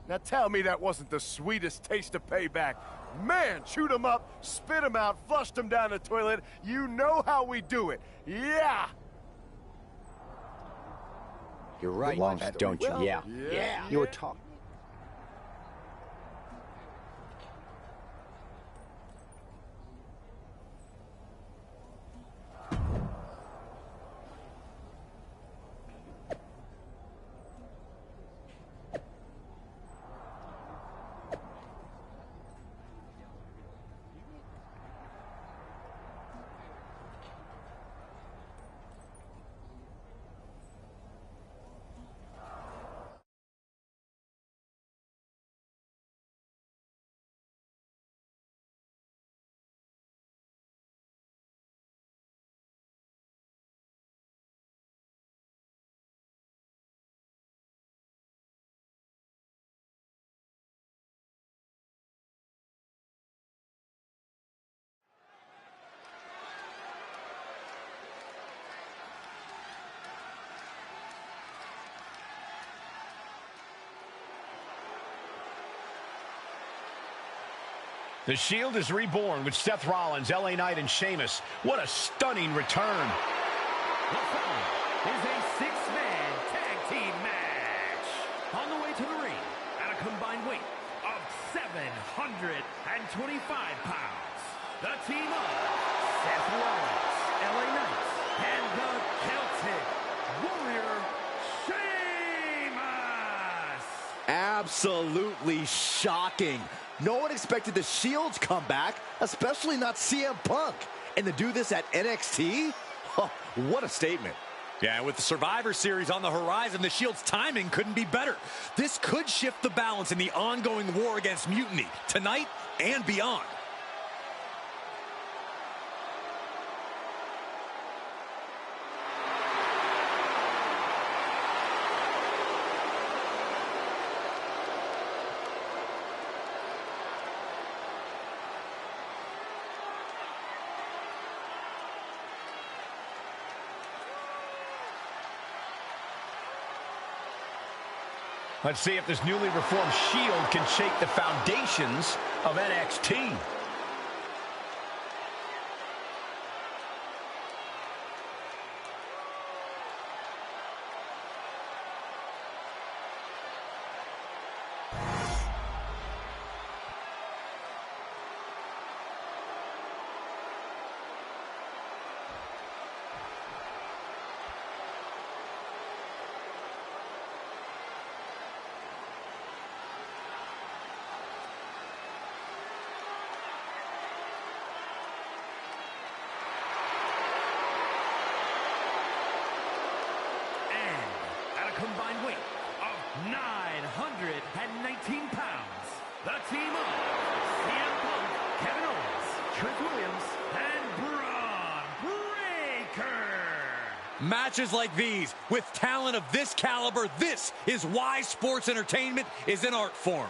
Now tell me that wasn't the sweetest taste of payback. Man, chewed him up, spit him out, flushed him down the toilet. You know how we do it. Yeah! You're right, don't you? Well, Yeah. yeah. You're talking. The Shield is reborn with Seth Rollins, LA Knight, and Sheamus. What a stunning return. The following is a six-man tag team match. On the way to the ring at a combined weight of 725 pounds. The team of Seth Rollins, LA Knight, and the Celtic Warrior, Sheamus. Absolutely shocking. No one expected the Shield's comeback, especially not CM Punk. And to do this at NXT? Oh, what a statement. Yeah, with the Survivor Series on the horizon, the Shield's timing couldn't be better. This could shift the balance in the ongoing war against mutiny, tonight and beyond. Let's see if this newly reformed Shield can shake the foundations of NXT. Combined weight of 919 pounds. The team of CM Punk, Kevin Owens, Trick Williams, and Braun Breaker. Matches like these, with talent of this caliber, this is why sports entertainment is an art form.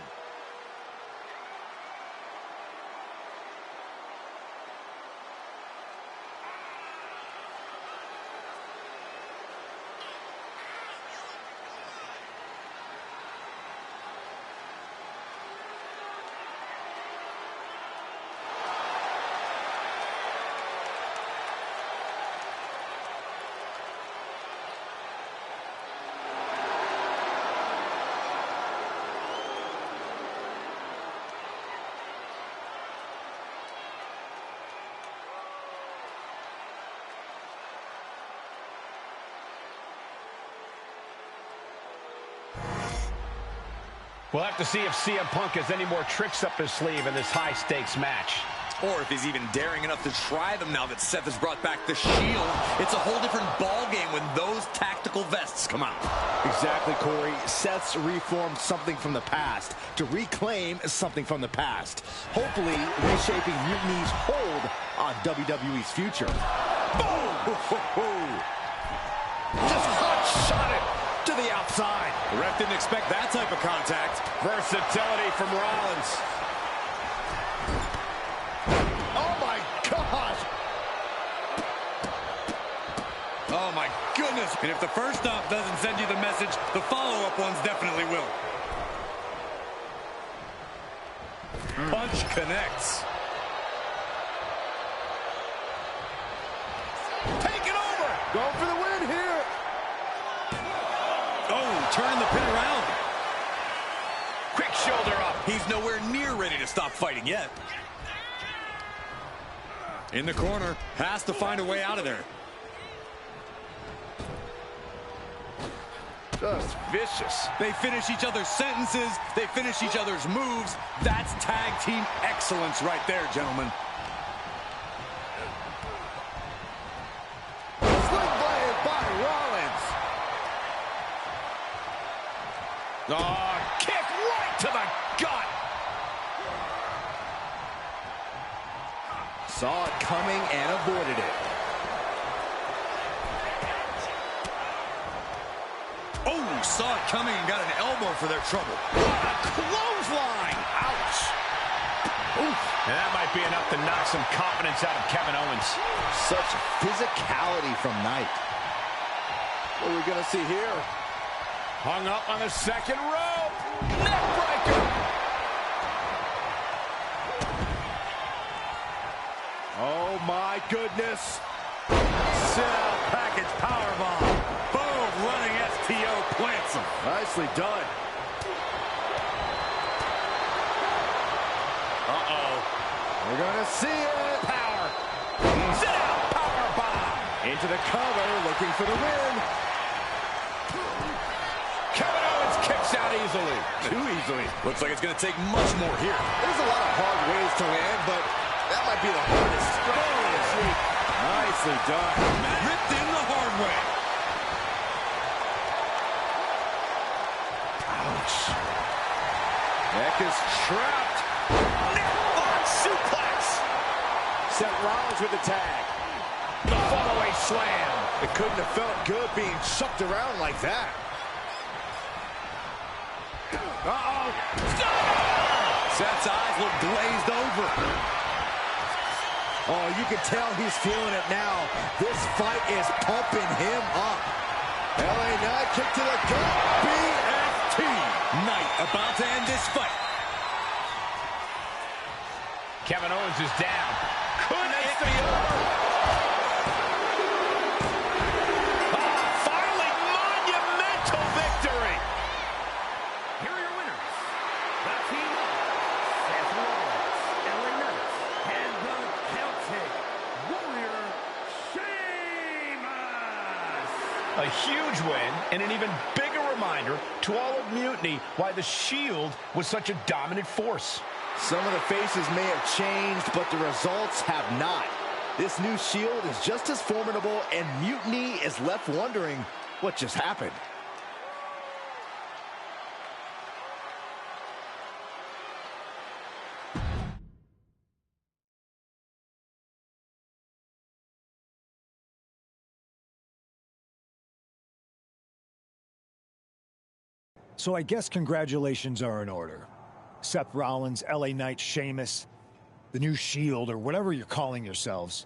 We'll have to see if CM Punk has any more tricks up his sleeve in this high-stakes match. Or if he's even daring enough to try them now that Seth has brought back the Shield. It's a whole different ballgame when those tactical vests come out. Exactly, Corey. Seth's reformed something from the past to reclaim something from the past. Hopefully, reshaping Mutiny's hold on WWE's future. Boom! Just hot shot it to the outside. The ref didn't expect that type of contact. Versatility from Rollins. Oh, my gosh! Oh, my goodness. And if the first stop doesn't send you the message, the follow-up ones definitely will. Punch connects. Taking over. Going for the win here. Oh, turning the pin around. Quick shoulder up. He's nowhere near ready to stop fighting yet. In the corner, has to find a way out of there. Just vicious. They finish each other's sentences. They finish each other's moves. That's tag team excellence right there, gentlemen. Sling blade by Rollins. Oh, kick right to the gut. Saw it coming and avoided it. Oh, saw it coming and got an elbow for their trouble. What a clothesline! Ouch. Oof. And that might be enough to knock some confidence out of Kevin Owens. Such physicality from Knight. What are we going to see here? Hung up on the second rope. Neckbreaker. Oh, my goodness. Sit out package powerbomb. Boom, running STO plants him. Nicely done. Uh-oh. We're going to see it. Power. Sit out powerbomb. Into the cover, looking for the win. Kevin Owens kicks out easily. Too easily. Looks like it's going to take much more here. There's a lot of hard ways to land, but that might be the hardest. Nicely done. Ripped in the hard way. Ouch. Neck is trapped. Neckbot suplex. Seth Rollins with the tag. The fallaway slam. It couldn't have felt good being chucked around like that. Uh-oh. Seth's eyes look glazed over. Oh, you can tell he's feeling it now. This fight is pumping him up. LA Knight kick to the gut. BFT. Knight about to end this fight. Kevin Owens is down. Could it be over? Finally, monumental victory. Here are your winners. The team of Seth Rollins, LA Knight, and the Celtic Warrior, Sheamus. A huge win and an even bigger reminder to all of Mutiny why the Shield was such a dominant force. Some of the faces may have changed, but the results have not. This new Shield is just as formidable, and Mutiny is left wondering what just happened. So I guess congratulations are in order. Seth Rollins, LA Knight, Sheamus, the new Shield, or whatever you're calling yourselves.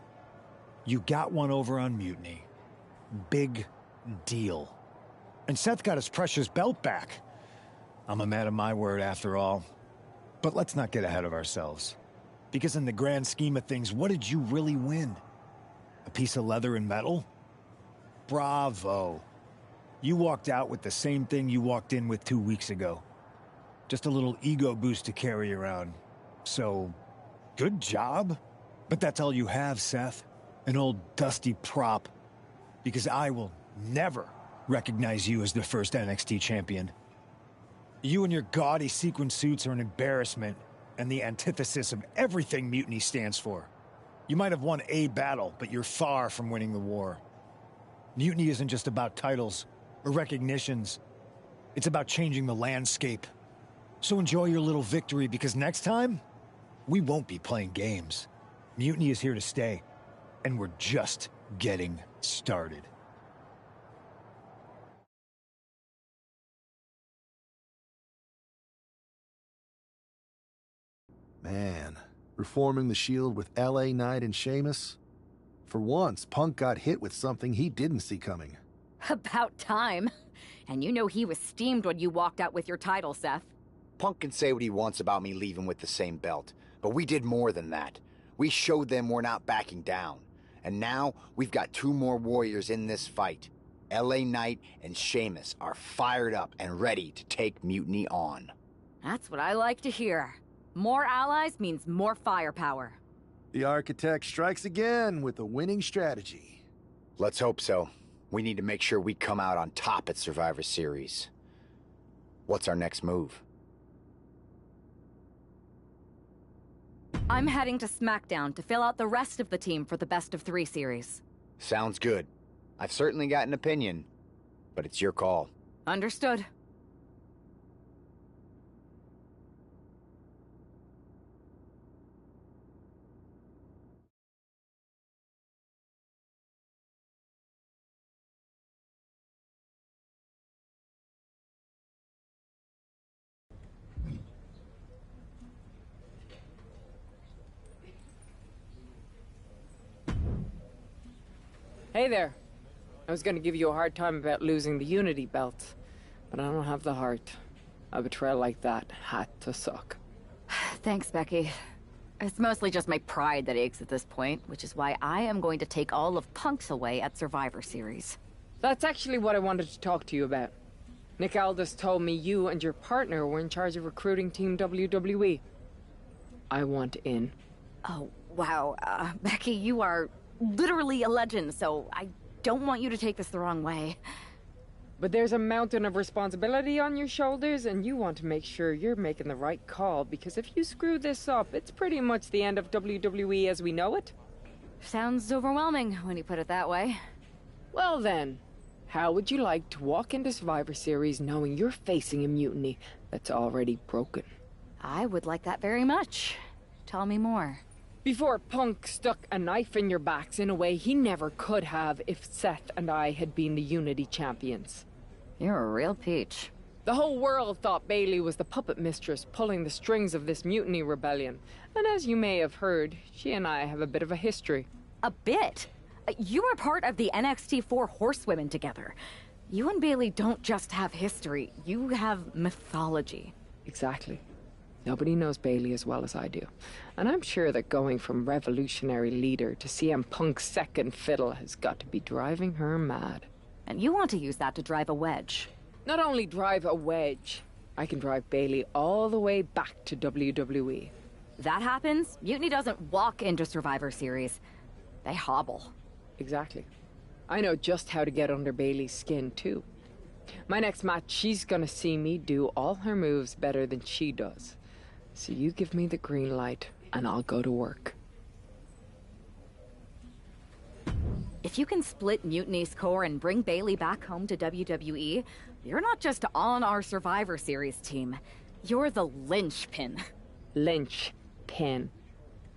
You got one over on Mutiny. Big deal. And Seth got his precious belt back. I'm a man of my word after all. But let's not get ahead of ourselves. Because in the grand scheme of things, what did you really win? A piece of leather and metal? Bravo. You walked out with the same thing you walked in with 2 weeks ago. Just a little ego boost to carry around. So, good job. But that's all you have, Seth. An old dusty prop. Because I will never recognize you as the first NXT champion. You and your gaudy sequin suits are an embarrassment and the antithesis of everything Mutiny stands for. You might have won a battle, but you're far from winning the war. Mutiny isn't just about titles or recognitions. It's about changing the landscape. So enjoy your little victory, because next time, we won't be playing games. Mutiny is here to stay, and we're just getting started. Man, reforming the Shield with LA Knight and Sheamus? For once, Punk got hit with something he didn't see coming. About time. And you know he was steamed when you walked out with your title, Seth. Punk can say what he wants about me leaving with the same belt, but we did more than that. We showed them we're not backing down. And now, we've got 2 more warriors in this fight. LA Knight and Sheamus are fired up and ready to take Mutiny on. That's what I like to hear. More allies means more firepower. The architect strikes again with a winning strategy. Let's hope so. We need to make sure we come out on top at Survivor Series. What's our next move? I'm heading to SmackDown to fill out the rest of the team for the Best of 3 series. Sounds good. I've certainly got an opinion, but it's your call. Understood. Hey there. I was gonna give you a hard time about losing the Unity belt, but I don't have the heart. A betrayal like that had to suck. Thanks, Becky. It's mostly just my pride that aches at this point, which is why I am going to take all of Punk's away at Survivor Series. That's actually what I wanted to talk to you about. Nick Aldis told me you and your partner were in charge of recruiting Team WWE. I want in. Oh, wow. Becky, you are literally a legend, so I don't want you to take this the wrong way. But there's a mountain of responsibility on your shoulders, and you want to make sure you're making the right call, because if you screw this up, it's pretty much the end of WWE as we know it. Sounds overwhelming when you put it that way. Well then, how would you like to walk into Survivor Series knowing you're facing a mutiny that's already broken? I would like that very much. Tell me more. Before Punk stuck a knife in your backs in a way he never could have if Seth and I had been the Unity champions. You're a real peach. The whole world thought Bayley was the puppet mistress pulling the strings of this mutiny rebellion. And as you may have heard, she and I have a bit of a history. A bit? You were part of the NXT 4 Horsewomen together. You and Bayley don't just have history, you have mythology. Exactly. Nobody knows Bayley as well as I do. And I'm sure that going from revolutionary leader to CM Punk's second fiddle has got to be driving her mad. And you want to use that to drive a wedge. Not only drive a wedge, I can drive Bayley all the way back to WWE. That happens, Mutiny doesn't walk into Survivor Series. They hobble. Exactly. I know just how to get under Bayley's skin, too. My next match, she's gonna see me do all her moves better than she does. So you give me the green light, and I'll go to work. If you can split Mutiny's core and bring Bayley back home to WWE, you're not just on our Survivor Series team. You're the linchpin. Linchpin.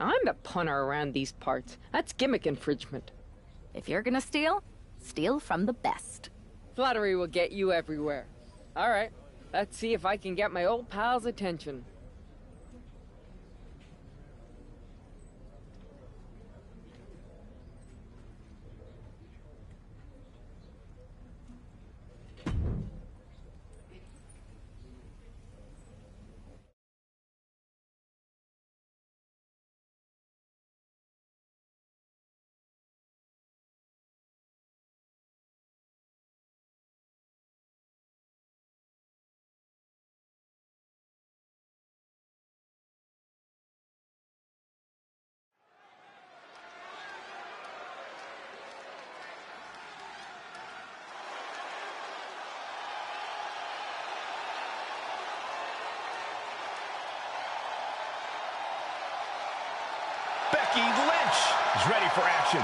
I'm the punter around these parts. That's gimmick infringement. If you're gonna steal, steal from the best. Flattery will get you everywhere. All right, let's see if I can get my old pal's attention. Becky Lynch is ready for action.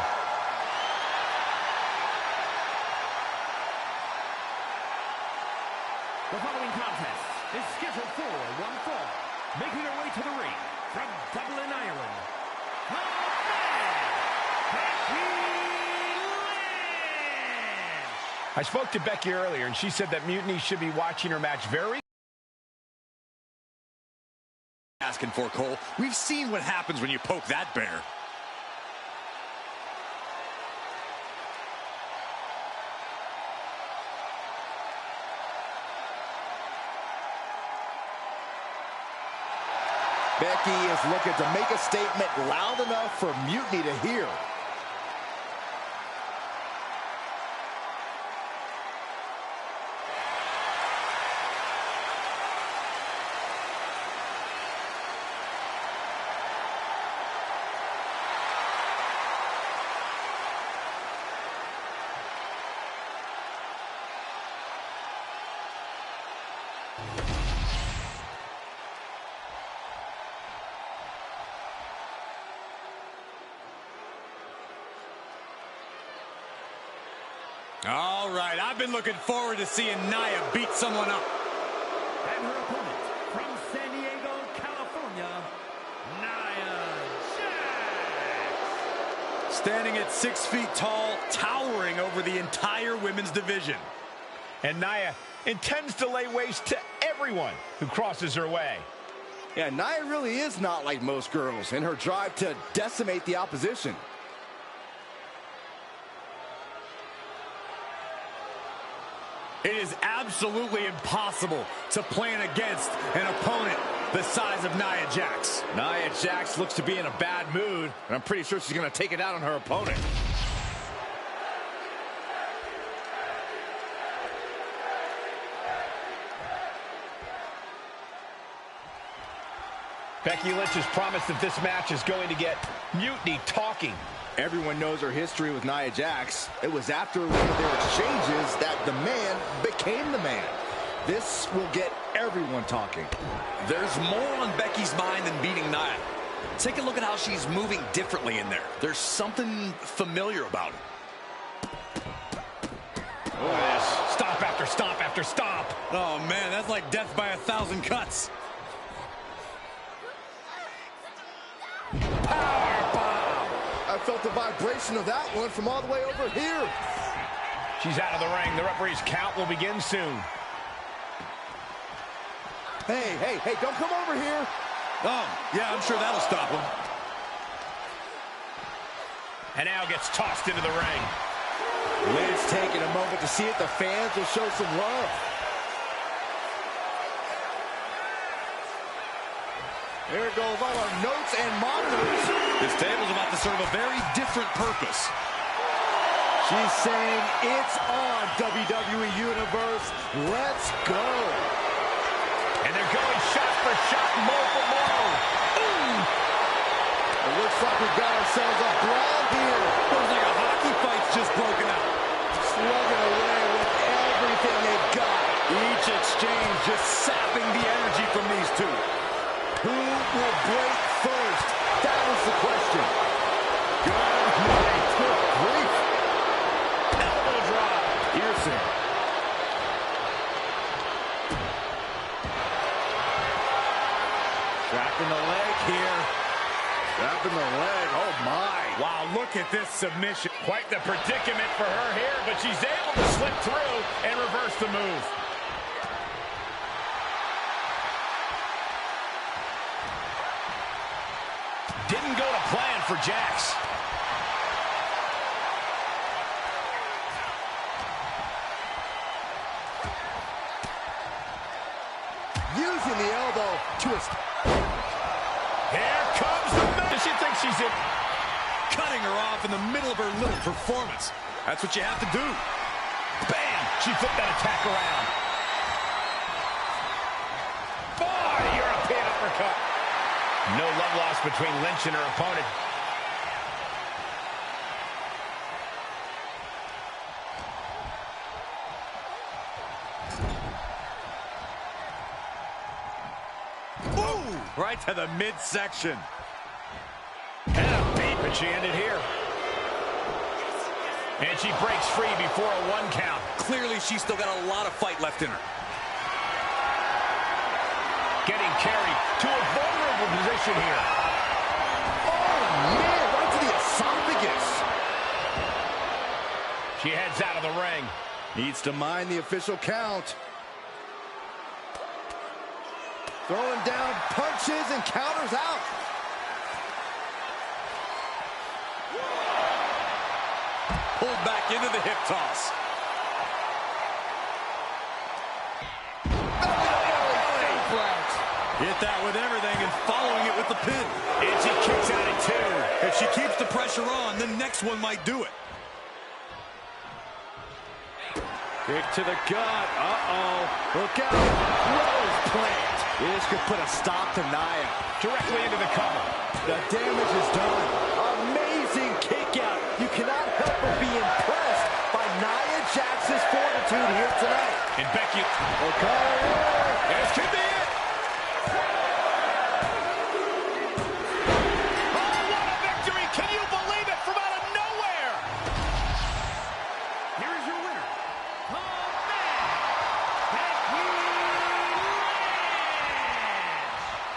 The following contest is scheduled for one fall. Making her way to the ring from Dublin, Ireland. Becky Lynch! I spoke to Becky earlier, and she said that Mutiny should be watching her match very asking for, Cole. We've seen what happens when you poke that bear. Becky is looking to make a statement loud enough for Mutiny to hear. All right, I've been looking forward to seeing Nia beat someone up. And her opponent from San Diego, California, Nia Jax. Standing at 6 feet tall, towering over the entire women's division. And Nia intends to lay waste to everyone who crosses her way. Yeah, Nia really is not like most girls in her drive to decimate the opposition. It is absolutely impossible to plan against an opponent the size of Nia Jax. Nia Jax looks to be in a bad mood, and I'm pretty sure she's going to take it out on her opponent. Becky Lynch has promised that this match is going to get Mutiny talking. Everyone knows her history with Nia Jax. It was after one of their exchanges that the man became the man. This will get everyone talking. There's more on Becky's mind than beating Nia. Take a look at how she's moving differently in there. There's something familiar about it. Look at this. Stomp after stomp after stomp. Oh, man, that's like death by 1,000 cuts. I felt the vibration of that one from all the way over here. She's out of the ring. The referee's count will begin soon. Hey, don't come over here. Oh, yeah, I'm sure that'll stop him. And now gets tossed into the ring. Lynch taking a moment to see if the fans will show some love. There goes all our notes and monitors. This table's about to serve a very different purpose. She's saying it's on, WWE Universe. Let's go. And they're going shot for shot, blow for blow. It looks like we've got ourselves a brawl here. Looks like a hockey fight's just broken out. Slugging away with everything they've got. Each exchange just sapping the energy from these two. Who will break first? That was the question. Good night. Good grief. Elbow drop. Piercing. Trapping the leg here. Trapping the leg. Oh, my. Wow, look at this submission. Quite the predicament for her here, but she's able to slip through and reverse the move. Didn't go to plan for Jax. Using the elbow twist. Here comes the man. She thinks she's in. Cutting her off in the middle of her little performance. That's what you have to do. Bam! She flipped that attack around. Boy, European uppercut. No love lost between Lynch and her opponent. Ooh, right to the midsection. And a beat, but she ended here. And she breaks free before a 1 count. Clearly, she's still got a lot of fight left in her. Getting carried to a vulnerable position here. Oh, man, right to the esophagus. She heads out of the ring. Needs to mind the official count. Throwing down punches and counters out. Pulled back into the hip toss. Hit that with everything and following it with the pin. And she kicks out at 2. If she keeps the pressure on, the next one might do it. Kick to the gut. Uh-oh. Look out. Rose plant. This could put a stop to Nia. Directly into the cover. The damage is done. Amazing kick out. You cannot help but be impressed by Nia Jax's fortitude here tonight. And Becky. Okay. This could be it. Oh, what a victory. Can you believe it? From out of nowhere. Here is your winner,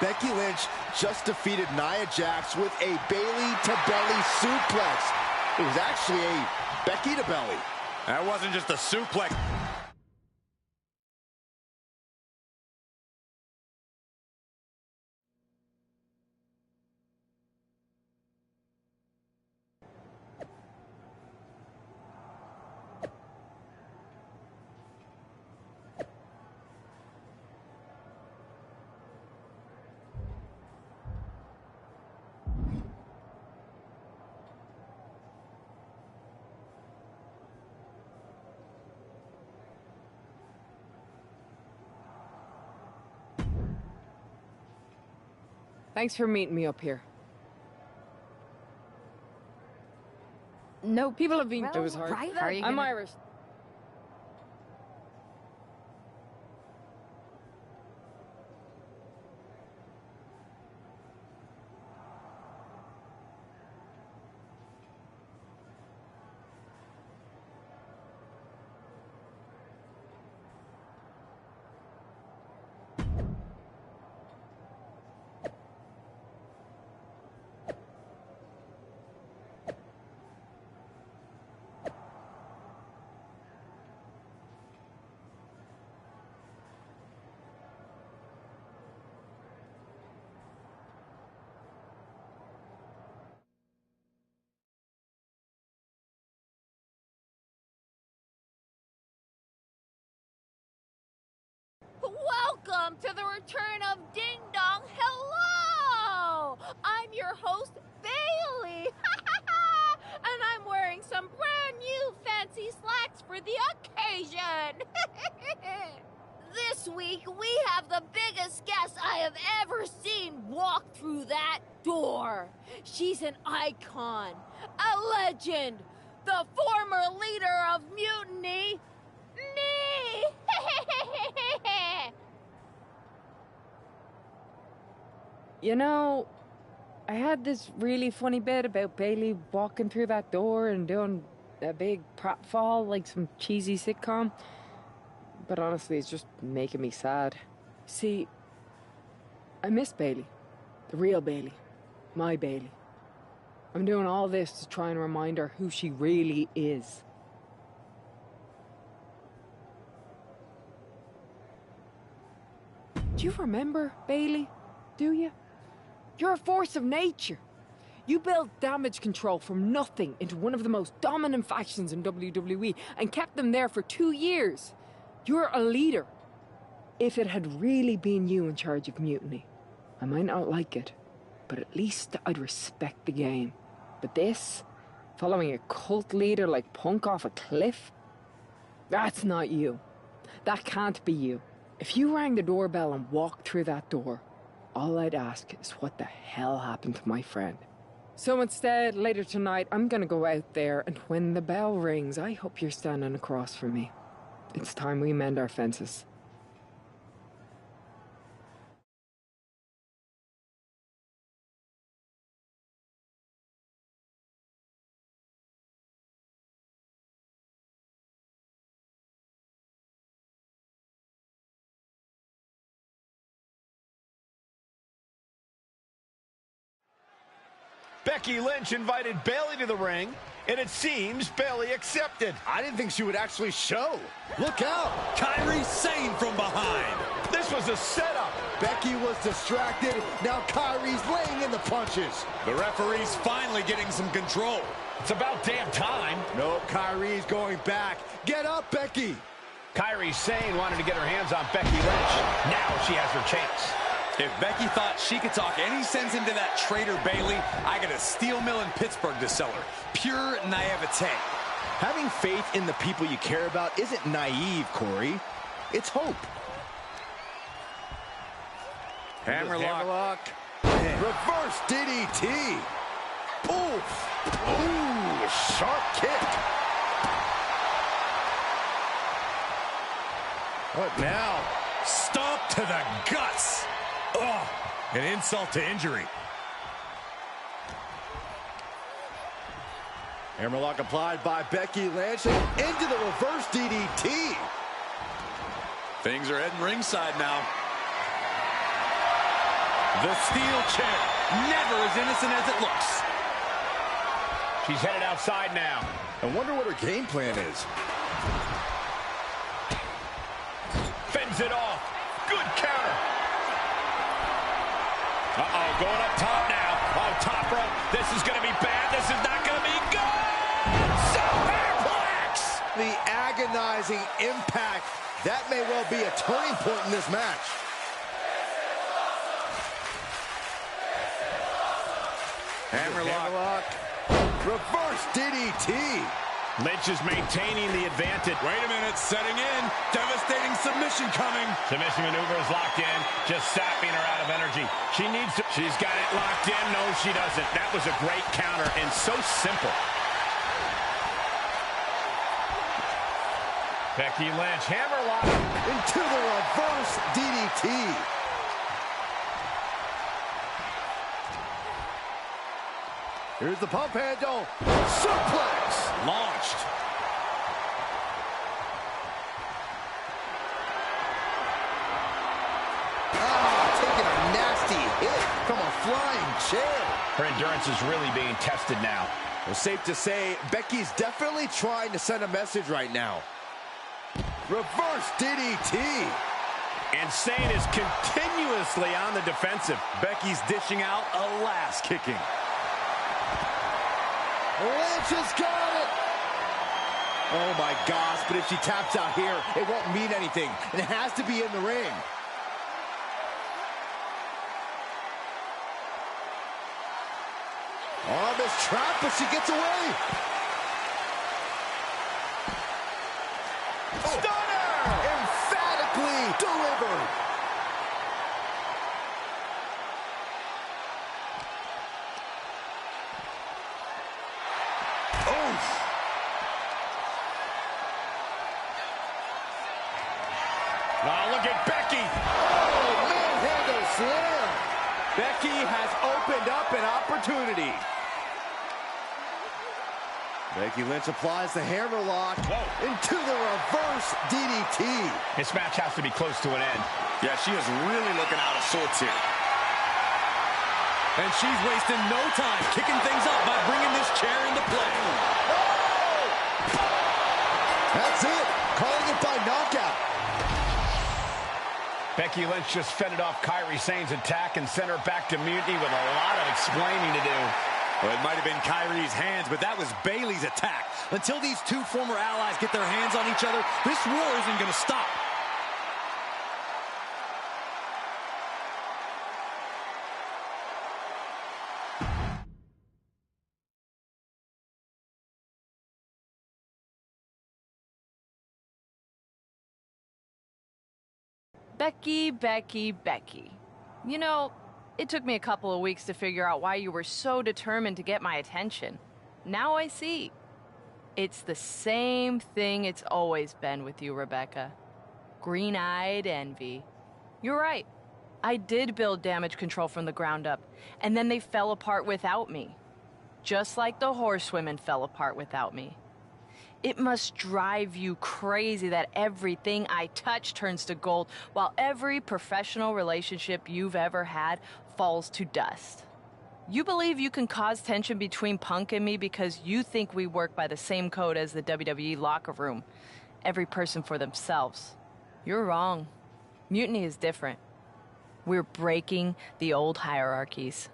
Becky Lynch just defeated Nia Jax with a Bayley-to-belly suplex. It was actually a Becky-to-belly. That wasn't just a suplex. Thanks for meeting me up here. No, people have been... well, it was hard. right? How are you I'm gonna... Irish. Welcome to the return of Ding Dong. Hello! I'm your host, Bailey. And I'm wearing some brand new fancy slacks for the occasion. This week, we have the biggest guest I have ever seen walk through that door. She's an icon, a legend, the former leader of Mutiny, me! You know, I had this really funny bit about Bailey walking through that door and doing a big pratfall like some cheesy sitcom. But honestly, it's just making me sad. See, I miss Bailey. The real Bailey. My Bailey. I'm doing all this to try and remind her who she really is. Do you remember Bailey? Do you? You're a force of nature. You built damage control from nothing into one of the most dominant factions in WWE and kept them there for 2 years. You're a leader. If it had really been you in charge of Mutiny, I might not like it, but at least I'd respect the game. But this, following a cult leader like Punk off a cliff, that's not you. That can't be you. If you rang the doorbell and walked through that door, all I'd ask is what the hell happened to my friend. So instead, later tonight, I'm gonna go out there, and when the bell rings, I hope you're standing across from me. It's time we mend our fences. Becky Lynch invited Bayley to the ring, and it seems Bayley accepted. I didn't think she would actually show. Look out. Kairi Sane from behind. This was a setup. Becky was distracted. Now Kairi's laying in the punches. The referee's finally getting some control. It's about damn time. No, Kairi's going back. Get up, Becky. Kairi Sane wanted to get her hands on Becky Lynch. Now she has her chance. If Becky thought she could talk any sense into that traitor Bayley, I got a steel mill in Pittsburgh to sell her. Pure naivete. Having faith in the people you care about isn't naive, Corey. It's hope. Hammerlock. Reverse DDT. Oof. Ooh, sharp kick. What now? Stomp to the guts. Oh, an insult to injury. Hammerlock applied by Becky Lynch into the reverse DDT. Things are heading ringside now. The steel chair. Never as innocent as it looks. She's headed outside now. I wonder what her game plan is. Fends it off. Good counter. Uh-oh, going up top now. On top rope. This is going to be bad. This is not going to be good. Superplex! The agonizing impact. That may well be a turning point in this match. Hammerlock. Reverse DDT. Lynch is maintaining the advantage. Wait a minute, setting in. Devastating submission coming. Submission maneuver is locked in, just sapping her out of energy. She needs to, she's got it locked in. No, she doesn't. That was a great counter and so simple. Becky Lynch, hammerlock. Into the reverse DDT. Here's the pump handle. Suplex. Launched. Taking a nasty hit from a flying chair. Her endurance is really being tested now. Well, safe to say, Becky's definitely trying to send a message right now. Reverse DDT. And Sane is continuously on the defensive. Becky's dishing out a last kicking. Lynch has got it. Oh my gosh, but if she taps out here, it won't mean anything. And it has to be in the ring. Arm is trapped, but she gets away. Stunner! Emphatically delivered. Oh, look at Becky. Oh, manhandle slam. Becky has opened up an opportunity. Becky Lynch applies the hammerlock into the reverse DDT. This match has to be close to an end. Yeah, she is really looking out of sorts here. And she's wasting no time kicking things up by bringing this chair into play. That's it. Calling it by knockout. Becky Lynch just fended off Kairi Sane's attack and sent her back to mutiny with a lot of explaining to do. Well, it might have been Kairi's hands, but that was Bayley's attack. Until these two former allies get their hands on each other, this war isn't going to stop. Becky, Becky, Becky. You know, it took me a couple of weeks to figure out why you were so determined to get my attention. Now I see. It's the same thing it's always been with you, Rebecca. Green-eyed envy. You're right. I did build damage control from the ground up, and then they fell apart without me. Just like the horsewomen fell apart without me. It must drive you crazy that everything I touch turns to gold, while every professional relationship you've ever had falls to dust. You believe you can cause tension between Punk and me because you think we work by the same code as the WWE locker room. Every person for themselves. You're wrong. Mutiny is different. We're breaking the old hierarchies.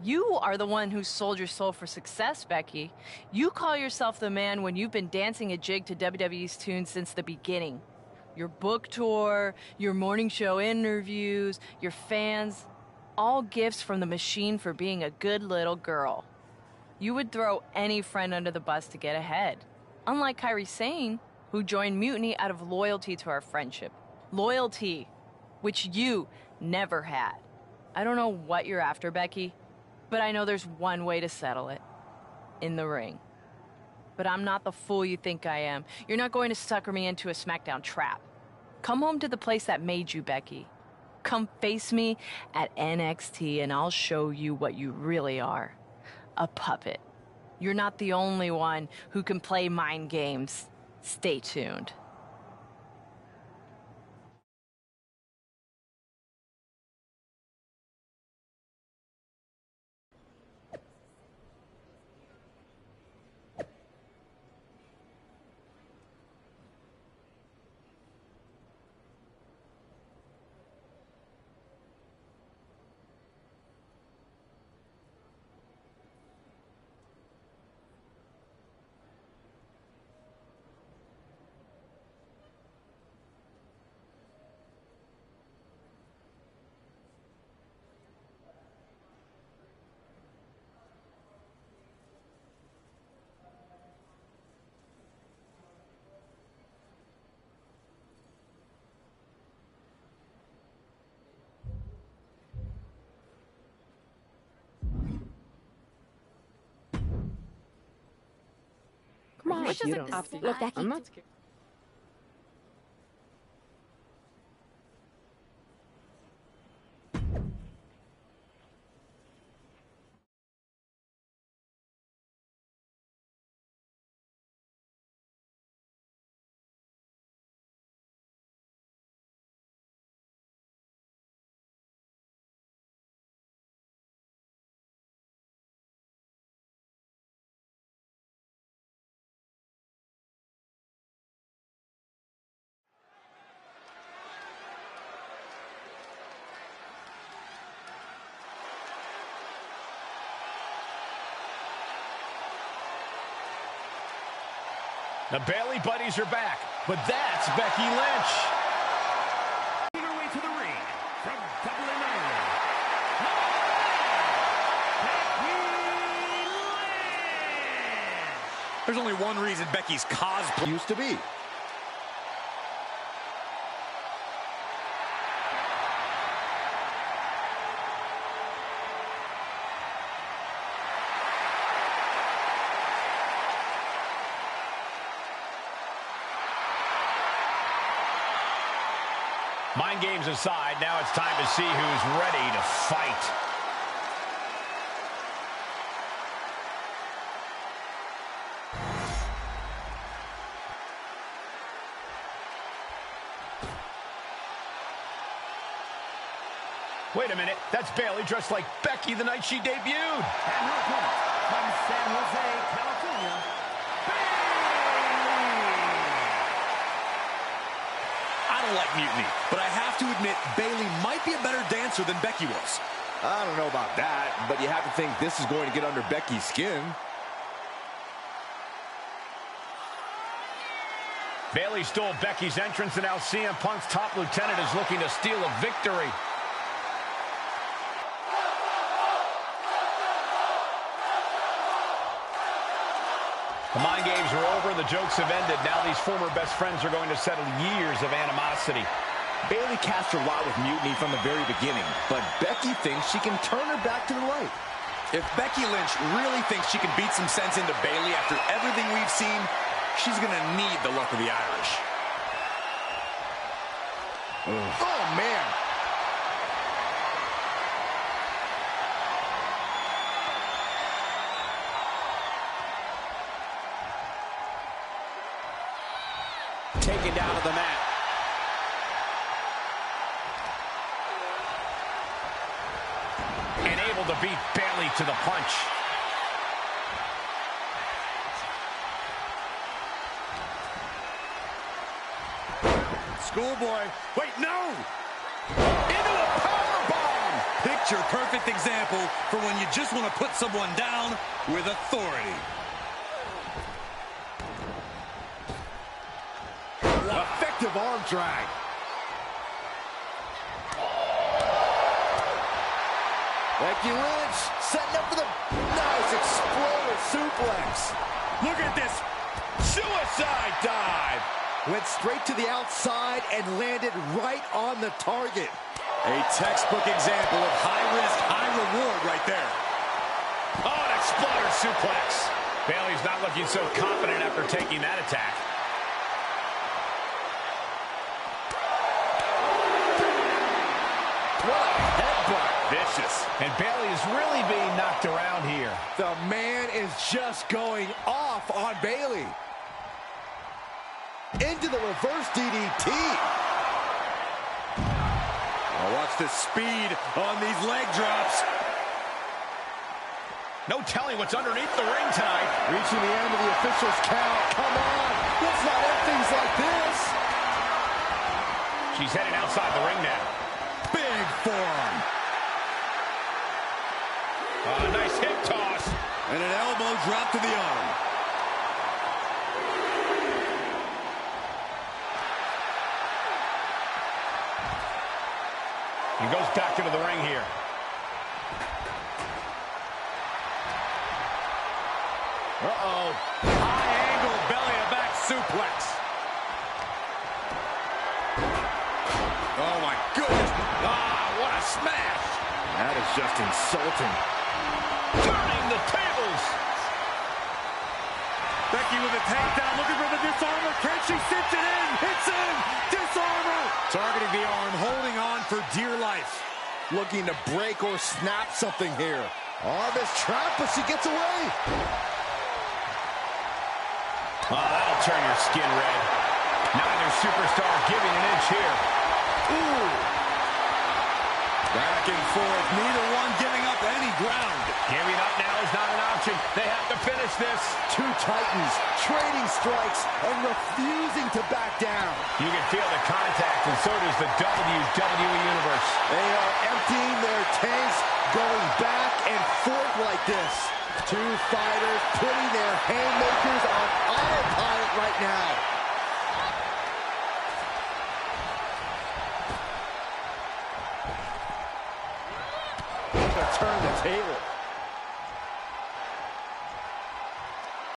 You are the one who sold your soul for success, Becky. You call yourself the man when you've been dancing a jig to WWE's tune since the beginning. Your book tour, your morning show interviews, your fans, all gifts from the machine for being a good little girl. You would throw any friend under the bus to get ahead. Unlike Kairi Sane, who joined Mutiny out of loyalty to our friendship. Loyalty, which you never had. I don't know what you're after, Becky, but I know there's one way to settle it. In the ring. But I'm not the fool you think I am. You're not going to sucker me into a SmackDown trap. Come home to the place that made you, Becky. Come face me at NXT and I'll show you what you really are. A puppet. You're not the only one who can play mind games. Stay tuned. Come on, Which you is don't have to. Look, Becky. I'm not scared. The Bayley buddies are back, but that's Becky Lynch. Making her way to the ring from Dublin, Ireland. Becky Lynch! There's only one reason Becky's cosplay used to be. Mind games aside, now it's time to see who's ready to fight. Wait a minute, that's Bayley dressed like Becky the night she debuted. And her opponent from San Jose, California, I don't like Mutiny, but I have to admit Bayley might be a better dancer than Becky was. I don't know about that, but you have to think this is going to get under Becky's skin. Bayley stole Becky's entrance, and now CM Punk's top lieutenant is looking to steal a victory. The mind games are over and the jokes have ended. Now these former best friends are going to settle years of animosity. Bayley cast her lot with Mutiny from the very beginning, but Becky thinks she can turn her back to the light. If Becky Lynch really thinks she can beat some sense into Bayley after everything we've seen, she's going to need the luck of the Irish. Oh, man. Taken down to the mat. And able to beat Bayley to the punch. Schoolboy. Wait, no! Into a powerbomb! Picture perfect example for when you just want to put someone down with authority. Effective impressive arm drag. Becky Lynch setting up for the nice exploder suplex. Look at this suicide dive. Went straight to the outside and landed right on the target. A textbook example of high risk, high reward right there. Oh, an exploder suplex. Bayley's not looking so confident after taking that attack. What a headbutt. Vicious. And Bayley is really being knocked around here. The man is just going off on Bayley. Into the reverse DDT. Oh, watch the speed on these leg drops. No telling what's underneath the ring tonight. Reaching the end of the official's count. Come on. Let's not end things like this. She's heading outside the ring now. Big forearm. Nice hip toss. And an elbow drop to the arm. He goes back into the ring here. Uh-oh. High angle belly-to-back suplex. Oh, my goodness. What a smash. That is just insulting. Turning the tables. Becky with a takedown, looking for the disarmer. Can she cinch it in? It's in. Disarmer. Targeting the arm, holding on for dear life. Looking to break or snap something here. Oh, this trap, but she gets away. Oh, that'll turn your skin red. Neither superstar giving an inch here. Ooh. Back and forth, neither one giving up any ground. Giving up now is not an option. They have to finish this. Two titans trading strikes and refusing to back down. You can feel the contact, and so does the WWE Universe. They are emptying their tanks, going back and forth like this. Two fighters putting their haymakers on autopilot right now. Turn the table.